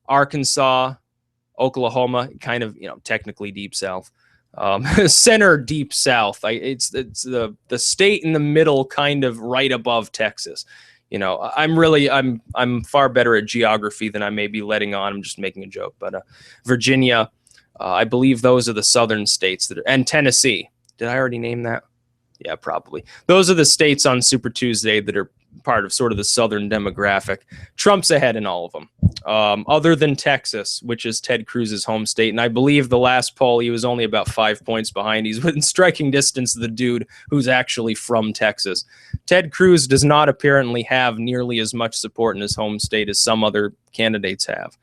S1: Arkansas, Oklahoma, kind of, technically Deep South. Center Deep South. It's the state in the middle, kind of right above Texas. You know, I'm far better at geography than I may be letting on. I'm just making a joke, but Virginia, I believe those are the southern states and Tennessee. Did I already name that? Yeah, probably. Those are the states on Super Tuesday that are part of sort of the southern demographic. Trump's ahead in all of them, other than Texas, which is Ted Cruz's home state. And I believe the last poll, he was only about 5 points behind. He's within striking distance of the dude who's actually from Texas. Ted Cruz does not apparently have nearly as much support in his home state as some other candidates have.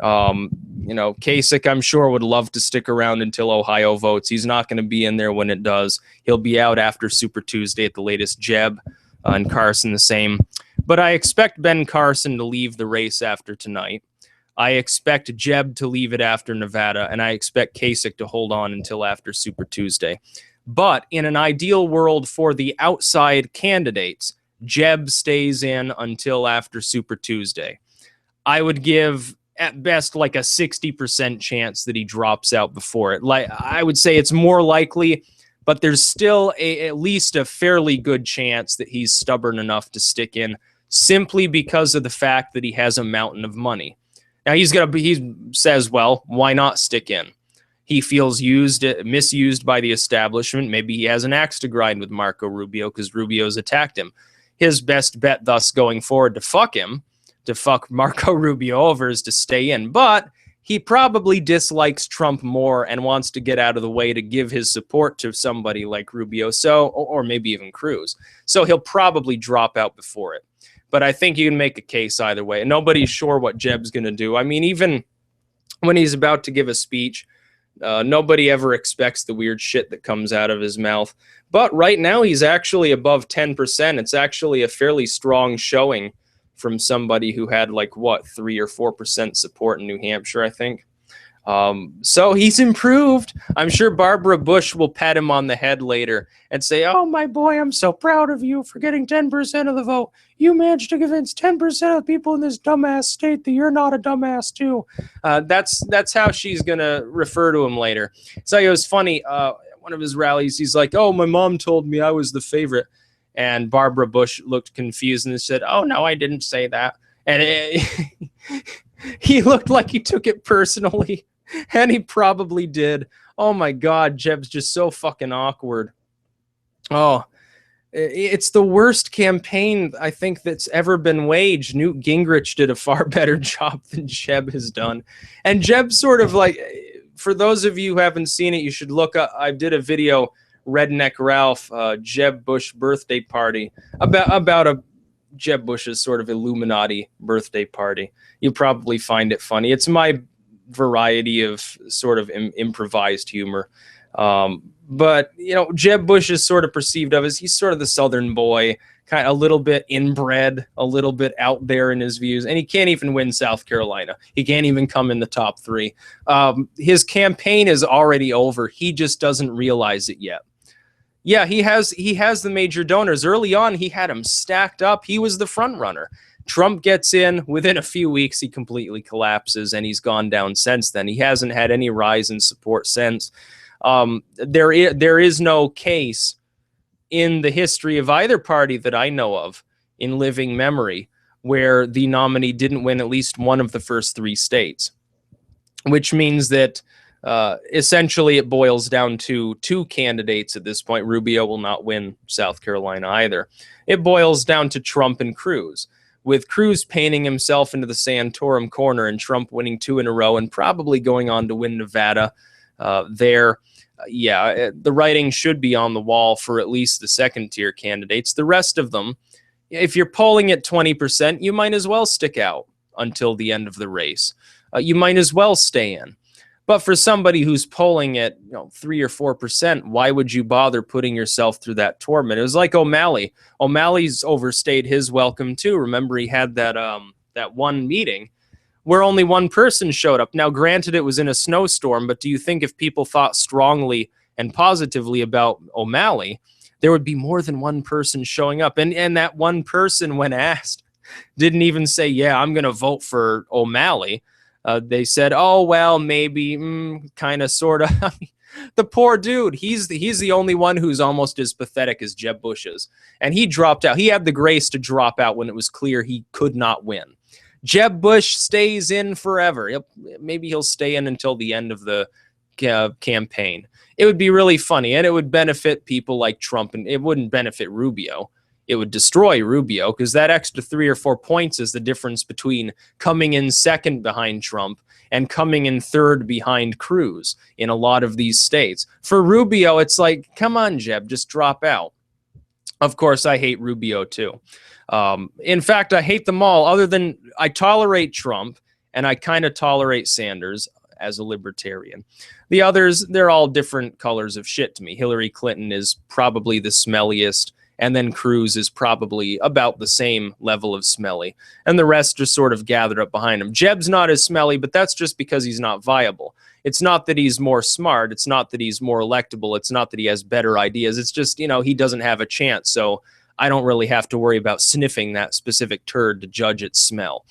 S1: You know, Kasich, I'm sure, would love to stick around until Ohio votes. He's not going to be in there when it does. He'll be out after Super Tuesday at the latest. Jeb and Carson the same. But I expect Ben Carson to leave the race after tonight. I expect Jeb to leave it after Nevada, and I expect Kasich to hold on until after Super Tuesday. But in an ideal world for the outside candidates, Jeb stays in until after Super Tuesday. I would give at best like a 60% chance that he drops out before it. Like, I would say it's more likely, but there's still at least a fairly good chance that he's stubborn enough to stick in, simply because of the fact that he has a mountain of money. Now he says, well, why not stick in? He feels misused by the establishment. Maybe he has an axe to grind with Marco Rubio because Rubio's attacked him. His best bet thus going forward to fuck Marco Rubio over is to stay in. But he probably dislikes Trump more and wants to get out of the way to give his support to somebody like Rubio, or maybe even Cruz. So he'll probably drop out before it. But I think you can make a case either way. And nobody's sure what Jeb's going to do. I mean, even when he's about to give a speech, nobody ever expects the weird shit that comes out of his mouth. But right now he's actually above 10%. It's actually a fairly strong showing from somebody who had like, what, 3 or 4% support in New Hampshire, I think. So he's improved. I'm sure Barbara Bush will pat him on the head later and say, oh, my boy, I'm so proud of you for getting 10% of the vote. You managed to convince 10% of the people in this dumbass state that you're not a dumbass too. That's how she's going to refer to him later. So it was funny. One of his rallies, he's like, oh, my mom told me I was the favorite. And Barbara Bush looked confused and said, oh, no, I didn't say that. And he looked like he took it personally. And he probably did. Oh, my God. Jeb's just so fucking awkward. Oh, it's the worst campaign, I think, that's ever been waged. Newt Gingrich did a far better job than Jeb has done. And Jeb sort of like, for those of you who haven't seen it, you should look up. I did a video, Redneck Ralph, Jeb Bush birthday party, about a Jeb Bush's sort of Illuminati birthday party. You'll probably find it funny. It's my variety of sort of improvised humor. But, you know, Jeb Bush is sort of perceived of as he's sort of the Southern boy, kind of a little bit inbred, a little bit out there in his views, and he can't even win South Carolina. He can't even come in the top 3. His campaign is already over. He just doesn't realize it yet. Yeah, he has the major donors. Early on, he had them stacked up. He was the front runner. Trump gets in. Within a few weeks, he completely collapses, and he's gone down since then. He hasn't had any rise in support since. There is no case in the history of either party that I know of in living memory where the nominee didn't win at least one of the first 3 states, which means that essentially it boils down to 2 candidates at this point. Rubio will not win South Carolina either. It boils down to Trump and Cruz, with Cruz painting himself into the Santorum corner and Trump winning 2 in a row and probably going on to win Nevada there. The writing should be on the wall for at least the second-tier candidates. The rest of them, if you're polling at 20%, you might as well stick out until the end of the race. You might as well stay in. But for somebody who's polling at 3 or 4%, why would you bother putting yourself through that torment? It was like O'Malley. O'Malley's overstayed his welcome too. Remember, he had that one meeting where only one person showed up. Now, granted, it was in a snowstorm, but do you think if people thought strongly and positively about O'Malley, there would be more than one person showing up? And that one person, when asked, didn't even say, yeah, I'm going to vote for O'Malley. They said, oh, well, maybe, kind of, sort of. The poor dude. He's the only one who's almost as pathetic as Jeb Bush is. And he dropped out. He had the grace to drop out when it was clear he could not win. Jeb Bush stays in forever. Maybe he'll stay in until the end of the campaign. It would be really funny, and it would benefit people like Trump, and it wouldn't benefit Rubio. It would destroy Rubio, because that extra 3 or 4 points is the difference between coming in second behind Trump and coming in third behind Cruz in a lot of these states. For Rubio, it's like, come on, Jeb, just drop out. Of course, I hate Rubio too. In fact, I hate them all, other than I tolerate Trump and I kind of tolerate Sanders as a libertarian. The others, they're all different colors of shit to me. Hillary Clinton is probably the smelliest, and then Cruz is probably about the same level of smelly. And the rest just sort of gathered up behind him. Jeb's not as smelly, but that's just because he's not viable. It's not that he's more smart. It's not that he's more electable. It's not that he has better ideas. It's just, he doesn't have a chance. So I don't really have to worry about sniffing that specific turd to judge its smell.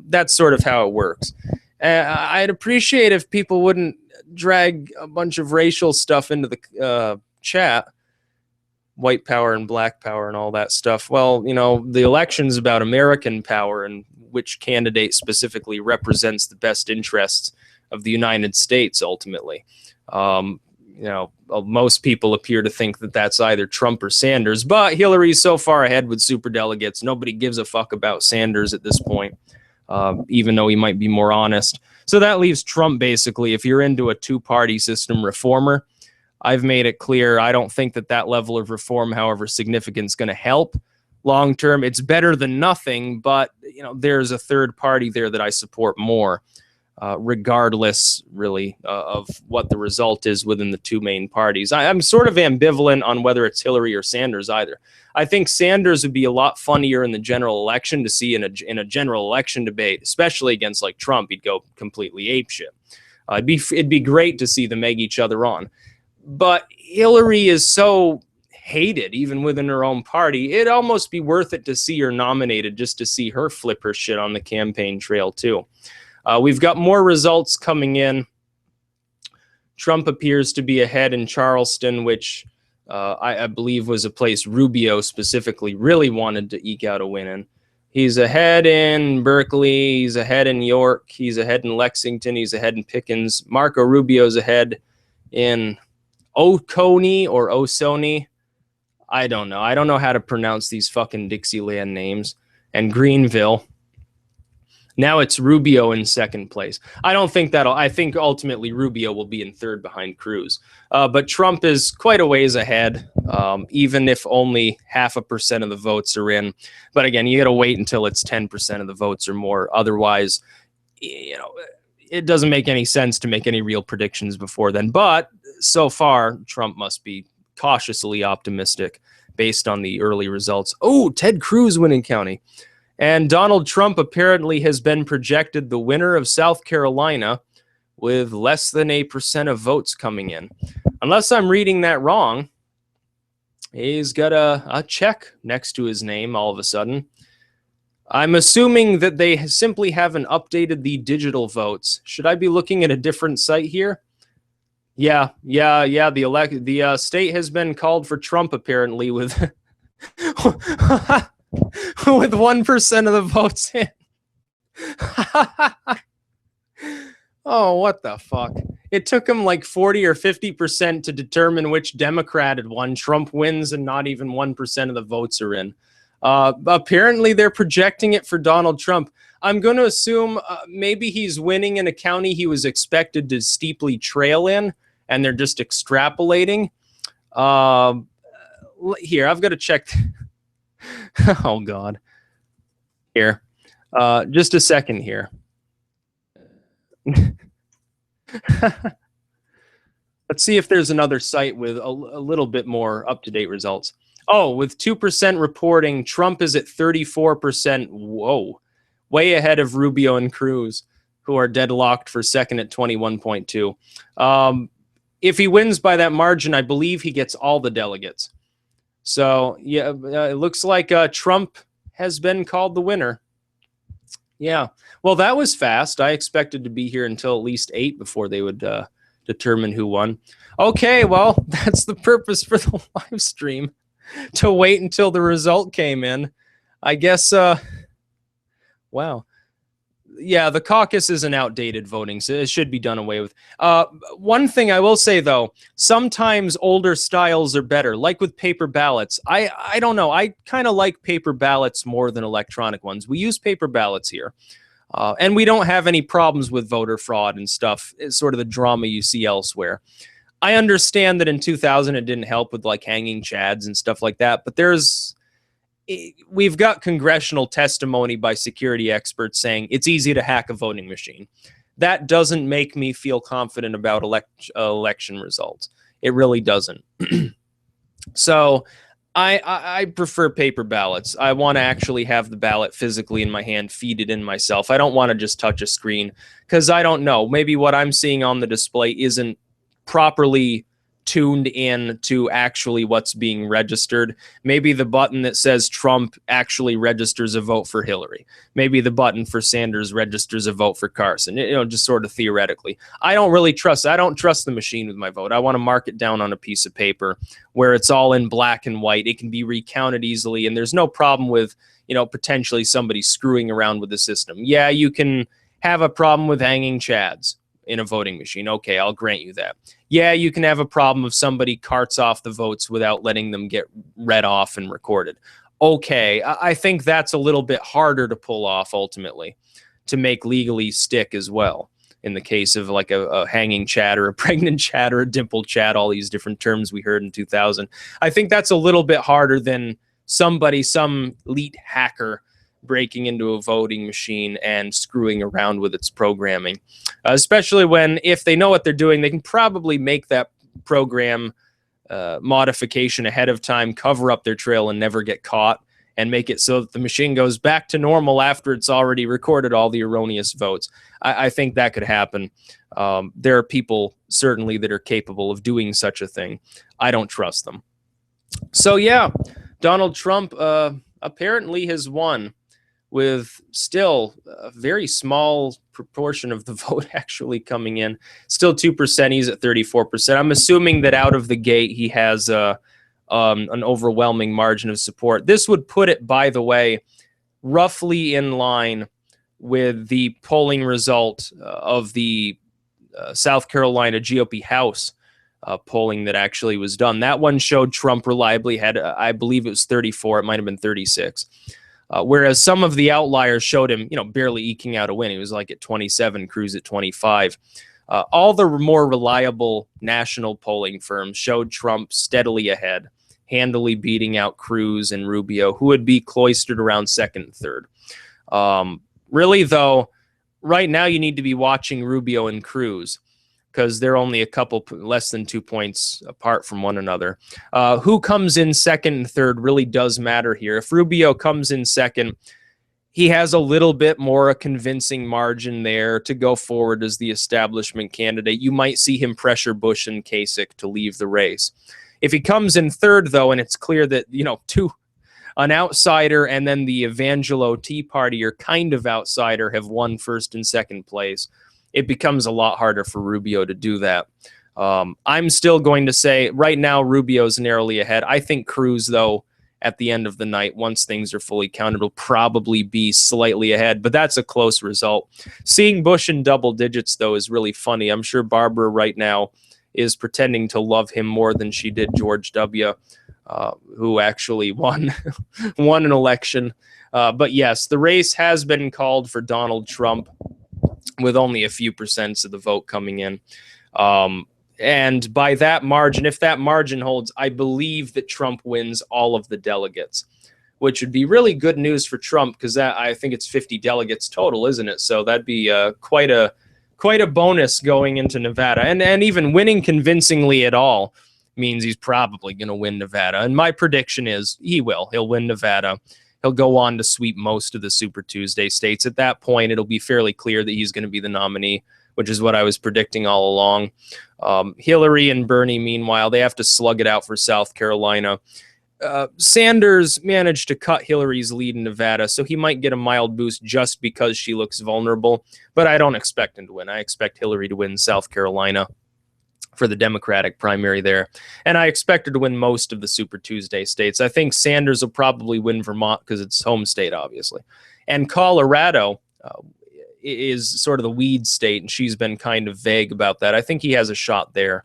S1: That's sort of how it works. I'd appreciate if people wouldn't drag a bunch of racial stuff into the chat. White power and black power and all that stuff. Well, the election's about American power and which candidate specifically represents the best interests of the United States ultimately. Most people appear to think that that's either Trump or Sanders, but Hillary's so far ahead with superdelegates. Nobody gives a fuck about Sanders at this point, even though he might be more honest. So that leaves Trump basically, if you're into a two-party system reformer. I've made it clear I don't think that level of reform, however significant, is going to help long term. It's better than nothing, but there's a third party there that I support more, regardless really of what the result is within the two main parties. I'm sort of ambivalent on whether it's Hillary or Sanders either. I think Sanders would be a lot funnier in the general election to see in a general election debate, especially against like Trump. He'd go completely apeshit. It'd be great to see them egg each other on. But Hillary is so hated, even within her own party, it'd almost be worth it to see her nominated just to see her flip her shit on the campaign trail, too. We've got more results coming in. Trump appears to be ahead in Charleston, which I believe was a place Rubio specifically really wanted to eke out a win in. He's ahead in Berkeley. He's ahead in York. He's ahead in Lexington. He's ahead in Pickens. Marco Rubio's ahead in Oconee or Oconee. I don't know. I don't know how to pronounce these fucking Dixieland names. And Greenville. Now it's Rubio in second place. I think ultimately Rubio will be in third behind Cruz. But Trump is quite a ways ahead, even if only 0.5% of the votes are in. But again, you got to wait until it's 10% of the votes or more. Otherwise, it doesn't make any sense to make any real predictions before then. But so far, Trump must be cautiously optimistic based on the early results. Oh, Ted Cruz winning county. And Donald Trump apparently has been projected the winner of South Carolina with less than 8% of votes coming in. Unless I'm reading that wrong, he's got a check next to his name all of a sudden. I'm assuming that they simply haven't updated the digital votes. Should I be looking at a different site here? Yeah. The state has been called for Trump apparently with with 1% of the votes in. Oh, what the fuck? It took him like 40 or 50% to determine which Democrat had won. Trump wins and not even 1% of the votes are in. Apparently they're projecting it for Donald Trump. I'm going to assume maybe he's winning in a county he was expected to steeply trail in, and they're just extrapolating. Here, I've got to check. Oh, God. Here. Just a second here. Let's see if there's another site with a little bit more up-to-date results. Oh, with 2% reporting, Trump is at 34%. Whoa. Way ahead of Rubio and Cruz, who are deadlocked for second at 21.2. If he wins by that margin, I believe he gets all the delegates. So, yeah, it looks like Trump has been called the winner. Yeah. Well, that was fast. I expected to be here until at least 8 before they would determine who won. Okay, well, that's the purpose for the live stream, to wait until the result came in. I guess, wow. Yeah, the caucus is an outdated voting, so it should be done away with. One thing I will say, though, sometimes older styles are better, like with paper ballots. I don't know. I kind of like paper ballots more than electronic ones. We use paper ballots here, and we don't have any problems with voter fraud and stuff. It's sort of the drama you see elsewhere. I understand that in 2000 it didn't help with like hanging chads and stuff like that, but we've got congressional testimony by security experts saying it's easy to hack a voting machine. That doesn't make me feel confident about election results. It really doesn't. So I prefer paper ballots. I want to actually have the ballot physically in my hand, feed it in myself. I don't want to just touch a screen, because I don't know. Maybe what I'm seeing on the display isn't properly tuned in to actually what's being registered. Maybe the button that says Trump actually registers a vote for Hillary. Maybe the button for Sanders registers a vote for Carson. Just sort of theoretically. I don't trust the machine with my vote. I want to mark it down on a piece of paper where it's all in black and white. It can be recounted easily, and there's no problem with, potentially somebody screwing around with the system. Yeah, you can have a problem with hanging chads in a voting machine. Okay, I'll grant you that. Yeah, you can have a problem if somebody carts off the votes without letting them get read off and recorded. Okay, I think that's a little bit harder to pull off ultimately, to make legally stick as well. In the case of like a hanging chat or a pregnant chat or a dimple chat, all these different terms we heard in 2000. I think that's a little bit harder than some elite hacker breaking into a voting machine and screwing around with its programming, especially if they know what they're doing, they can probably make that program modification ahead of time, cover up their trail and never get caught, and make it so that the machine goes back to normal after it's already recorded all the erroneous votes. I think that could happen. There are people certainly that are capable of doing such a thing. I don't trust them. So yeah, Donald Trump apparently has won, with still a very small proportion of the vote actually coming in. Still 2%, he's at 34%. I'm assuming that out of the gate he has an overwhelming margin of support. This would put it, by the way, roughly in line with the polling result of the South Carolina GOP House polling that actually was done. That one showed Trump reliably had, I believe it was 34, it might have been 36. Whereas some of the outliers showed him, barely eking out a win. He was like at 27, Cruz at 25. All the more reliable national polling firms showed Trump steadily ahead, handily beating out Cruz and Rubio, who would be cloistered around second and third. Really, though, right now you need to be watching Rubio and Cruz, because they're only a couple less than 2 points apart from one another. Who comes in second and third really does matter here. If Rubio comes in second, he has a little bit more a convincing margin there to go forward as the establishment candidate. You might see him pressure Bush and Kasich to leave the race. If he comes in third, though, and it's clear that, an outsider and then the Evangelo Tea Party are kind of outsider have won first and second place, it becomes a lot harder for Rubio to do that. I'm still going to say right now Rubio's narrowly ahead. I think Cruz, though, at the end of the night, once things are fully counted, will probably be slightly ahead, but that's a close result. Seeing Bush in double digits, though, is really funny. I'm sure Barbara right now is pretending to love him more than she did George W., who actually won an election. But yes, the race has been called for Donald Trump, with only a few percents of the vote coming in. And by that margin, if that margin holds, I believe that Trump wins all of the delegates, which would be really good news for Trump, because I think it's 50 delegates total, isn't it? So that'd be quite a bonus going into Nevada. And even winning convincingly at all means he's probably going to win Nevada. And my prediction is he will. He'll win Nevada. He'll go on to sweep most of the Super Tuesday states. At that point, it'll be fairly clear that he's going to be the nominee, which is what I was predicting all along. Hillary and Bernie, meanwhile, they have to slug it out for South Carolina. Sanders managed to cut Hillary's lead in Nevada, so he might get a mild boost just because she looks vulnerable. But I don't expect him to win. I expect Hillary to win South Carolina. for the Democratic primary there. And I expect her to win most of the Super Tuesday states. I think Sanders will probably win Vermont because it's home state, obviously. And Colorado is sort of the weed state, and she's been kind of vague about that. I think he has a shot there.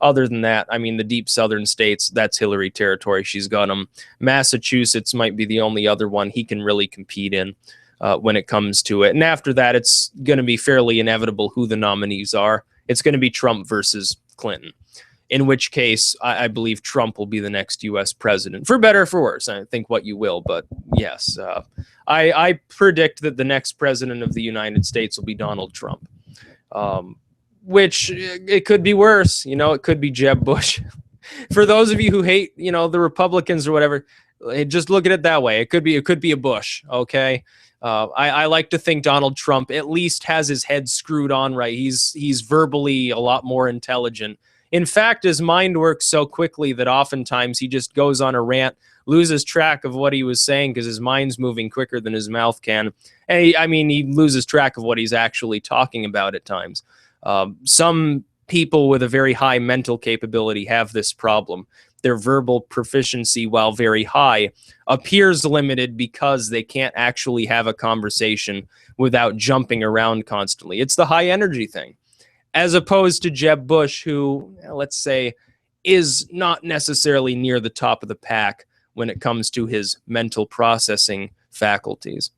S1: Other than that, I mean, the deep southern states, that's Hillary territory. She's got them. Massachusetts might be the only other one he can really compete in when it comes to it. And after that, it's going to be fairly inevitable who the nominees are. It's going to be Trump versus Clinton, in which case I believe Trump will be the next U.S. president, for better or for worse. I think what you will, but yes, I predict that the next president of the United States will be Donald Trump, which it could be worse. You know, it could be Jeb Bush. For those of you who hate, you know, the Republicans or whatever, just look at it that way. It could be a Bush. Okay. I like to think Donald Trump at least has his head screwed on right. He's verbally a lot more intelligent. In fact, his mind works so quickly that oftentimes he just goes on a rant, loses track of what he was saying because his mind's moving quicker than his mouth can. And he loses track of what he's actually talking about at times. Some people with a very high mental capability have this problem. Their verbal proficiency, while very high, appears limited because they can't actually have a conversation without jumping around constantly. It's the high energy thing. As opposed to Jeb Bush, who, let's say, is not necessarily near the top of the pack when it comes to his mental processing faculties.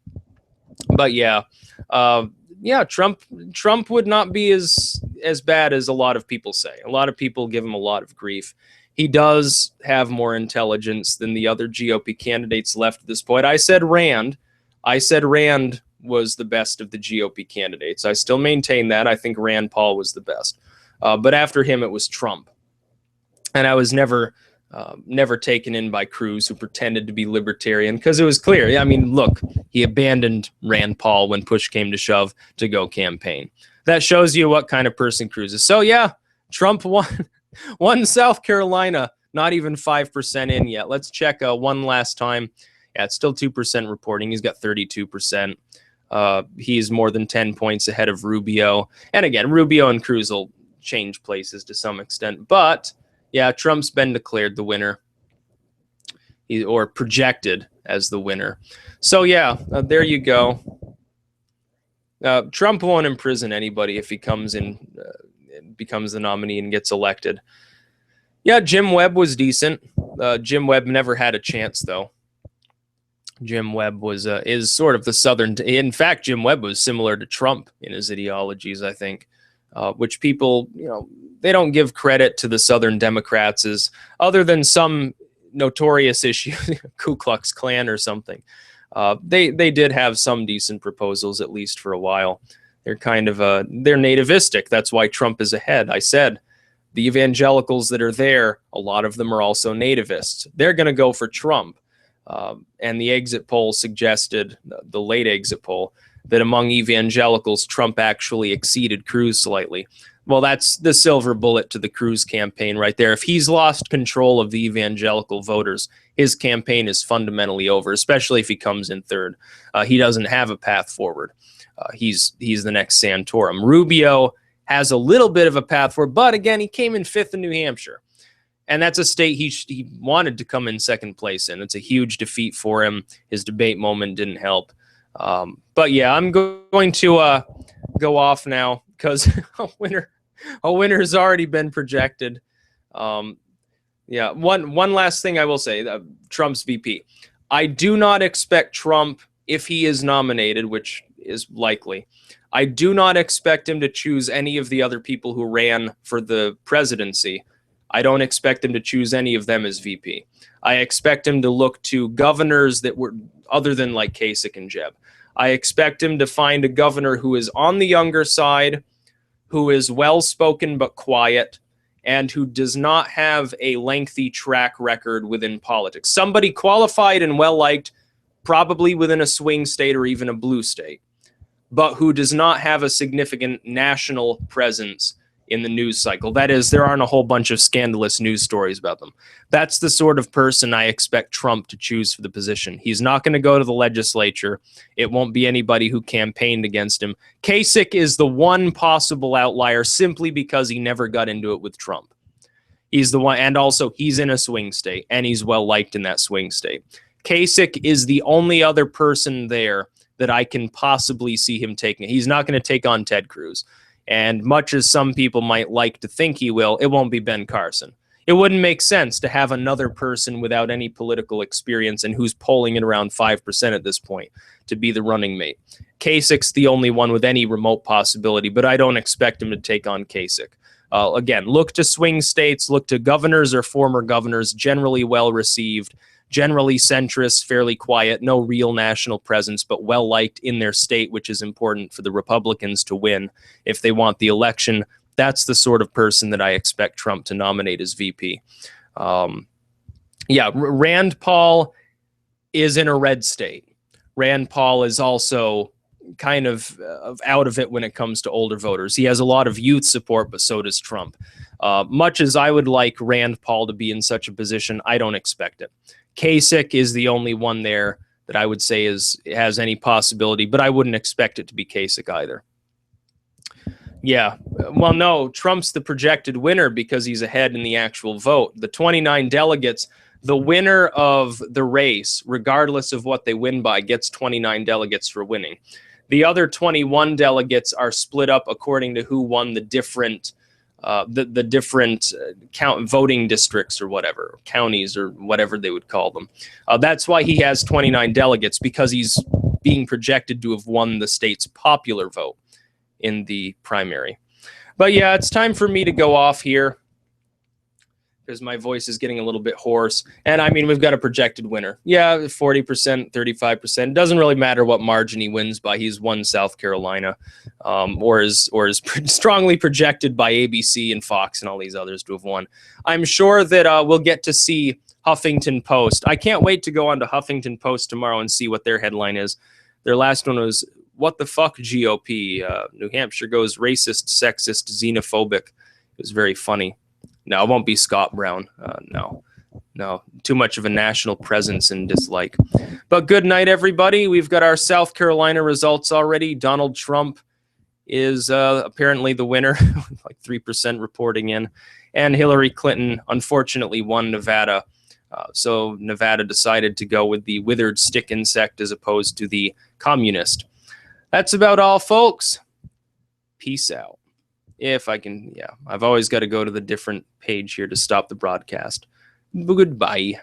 S1: But yeah, Trump would not be as bad as a lot of people say. A lot of people give him a lot of grief. He does have more intelligence than the other GOP candidates left at this point. I said Rand was the best of the GOP candidates. I still maintain that. I think Rand Paul was the best. But after him, it was Trump. And I was never taken in by Cruz, who pretended to be libertarian, because it was clear. I mean, look, he abandoned Rand Paul when push came to shove to go campaign. That shows you what kind of person Cruz is. So yeah, Trump won South Carolina, not even 5% in yet. Let's check one last time. Yeah, it's still 2% reporting. He's got 32%. He's more than 10 points ahead of Rubio. And again, Rubio and Cruz will change places to some extent. But yeah, Trump's been declared the winner, or projected as the winner. So yeah, there you go. Trump won't imprison anybody if he comes in, becomes the nominee and gets elected. Yeah, Jim Webb was decent. Jim Webb never had a chance, though. Jim Webb is sort of the Southern. In fact, Jim Webb was similar to Trump in his ideologies, I think, which people, they don't give credit to the Southern Democrats as, other than some notorious issue, Ku Klux Klan or something. They did have some decent proposals, at least for a while. They're kind of they're nativistic. That's why Trump is ahead. I said the evangelicals that are there, a lot of them are also nativists. They're going to go for Trump. And the exit poll suggested, the late exit poll, that among evangelicals, Trump actually exceeded Cruz slightly. Well, that's the silver bullet to the Cruz campaign right there. If he's lost control of the evangelical voters, his campaign is fundamentally over, especially if he comes in third. He doesn't have a path forward. He's the next Santorum. Rubio has a little bit of a path forward, but again, he came in fifth in New Hampshire. And that's a state he wanted to come in second place in. It's a huge defeat for him. His debate moment didn't help. But yeah, I'm going to go off now because a winner has already been projected. Yeah, one last thing I will say, Trump's VP. I do not expect Trump, if he is nominated, which is likely, I do not expect him to choose any of the other people who ran for the presidency. I don't expect him to choose any of them as VP. I expect him to look to governors that were other than like Kasich and Jeb. I expect him to find a governor who is on the younger side, who is well-spoken but quiet, and who does not have a lengthy track record within politics. Somebody qualified and well-liked, probably within a swing state or even a blue state, but who does not have a significant national presence in the news cycle. That is, there aren't a whole bunch of scandalous news stories about them. That's the sort of person I expect Trump to choose for the position. He's not going to go to the legislature. It won't be anybody who campaigned against him. Kasich is the one possible outlier simply because he never got into it with Trump. He's the one, and also he's in a swing state, and he's well liked in that swing state. Kasich is the only other person there that I can possibly see him taking. He's not going to take on Ted Cruz. And much as some people might like to think he will, it won't be Ben Carson. It wouldn't make sense to have another person without any political experience and who's polling at around 5% at this point to be the running mate. Kasich's the only one with any remote possibility, but I don't expect him to take on Kasich. Again, look to swing states, look to governors or former governors, generally well received, generally centrist, fairly quiet, no real national presence, but well-liked in their state, which is important for the Republicans to win if they want the election. That's the sort of person that I expect Trump to nominate as VP. Rand Paul is in a red state. Rand Paul is also kind of out of it when it comes to older voters. He has a lot of youth support, but so does Trump. Much as I would like Rand Paul to be in such a position, I don't expect it. Kasich is the only one there that I would say has any possibility, but I wouldn't expect it to be Kasich either. Yeah, well, no, Trump's the projected winner because he's ahead in the actual vote. The 29 delegates, the winner of the race, regardless of what they win by, gets 29 delegates for winning. The other 21 delegates are split up according to who won the different voting districts or whatever, counties or whatever they would call them. That's why he has 29 delegates, because he's being projected to have won the state's popular vote in the primary. But yeah, it's time for me to go off here because my voice is getting a little bit hoarse. And I mean, we've got a projected winner. Yeah, 40%, 35%. Doesn't really matter what margin he wins by. He's won South Carolina, or is strongly projected by ABC and Fox and all these others to have won. I'm sure that we'll get to see Huffington Post. I can't wait to go on to Huffington Post tomorrow and see what their headline is. Their last one was, "What the fuck, GOP? New Hampshire goes racist, sexist, xenophobic." It was very funny. No, it won't be Scott Brown. No, too much of a national presence and dislike. But good night, everybody. We've got our South Carolina results already. Donald Trump is apparently the winner, like 3% reporting in. And Hillary Clinton, unfortunately, won Nevada. So Nevada decided to go with the withered stick insect as opposed to the communist. That's about all, folks. Peace out. If I can, yeah, I've always got to go to the different page here to stop the broadcast. Goodbye.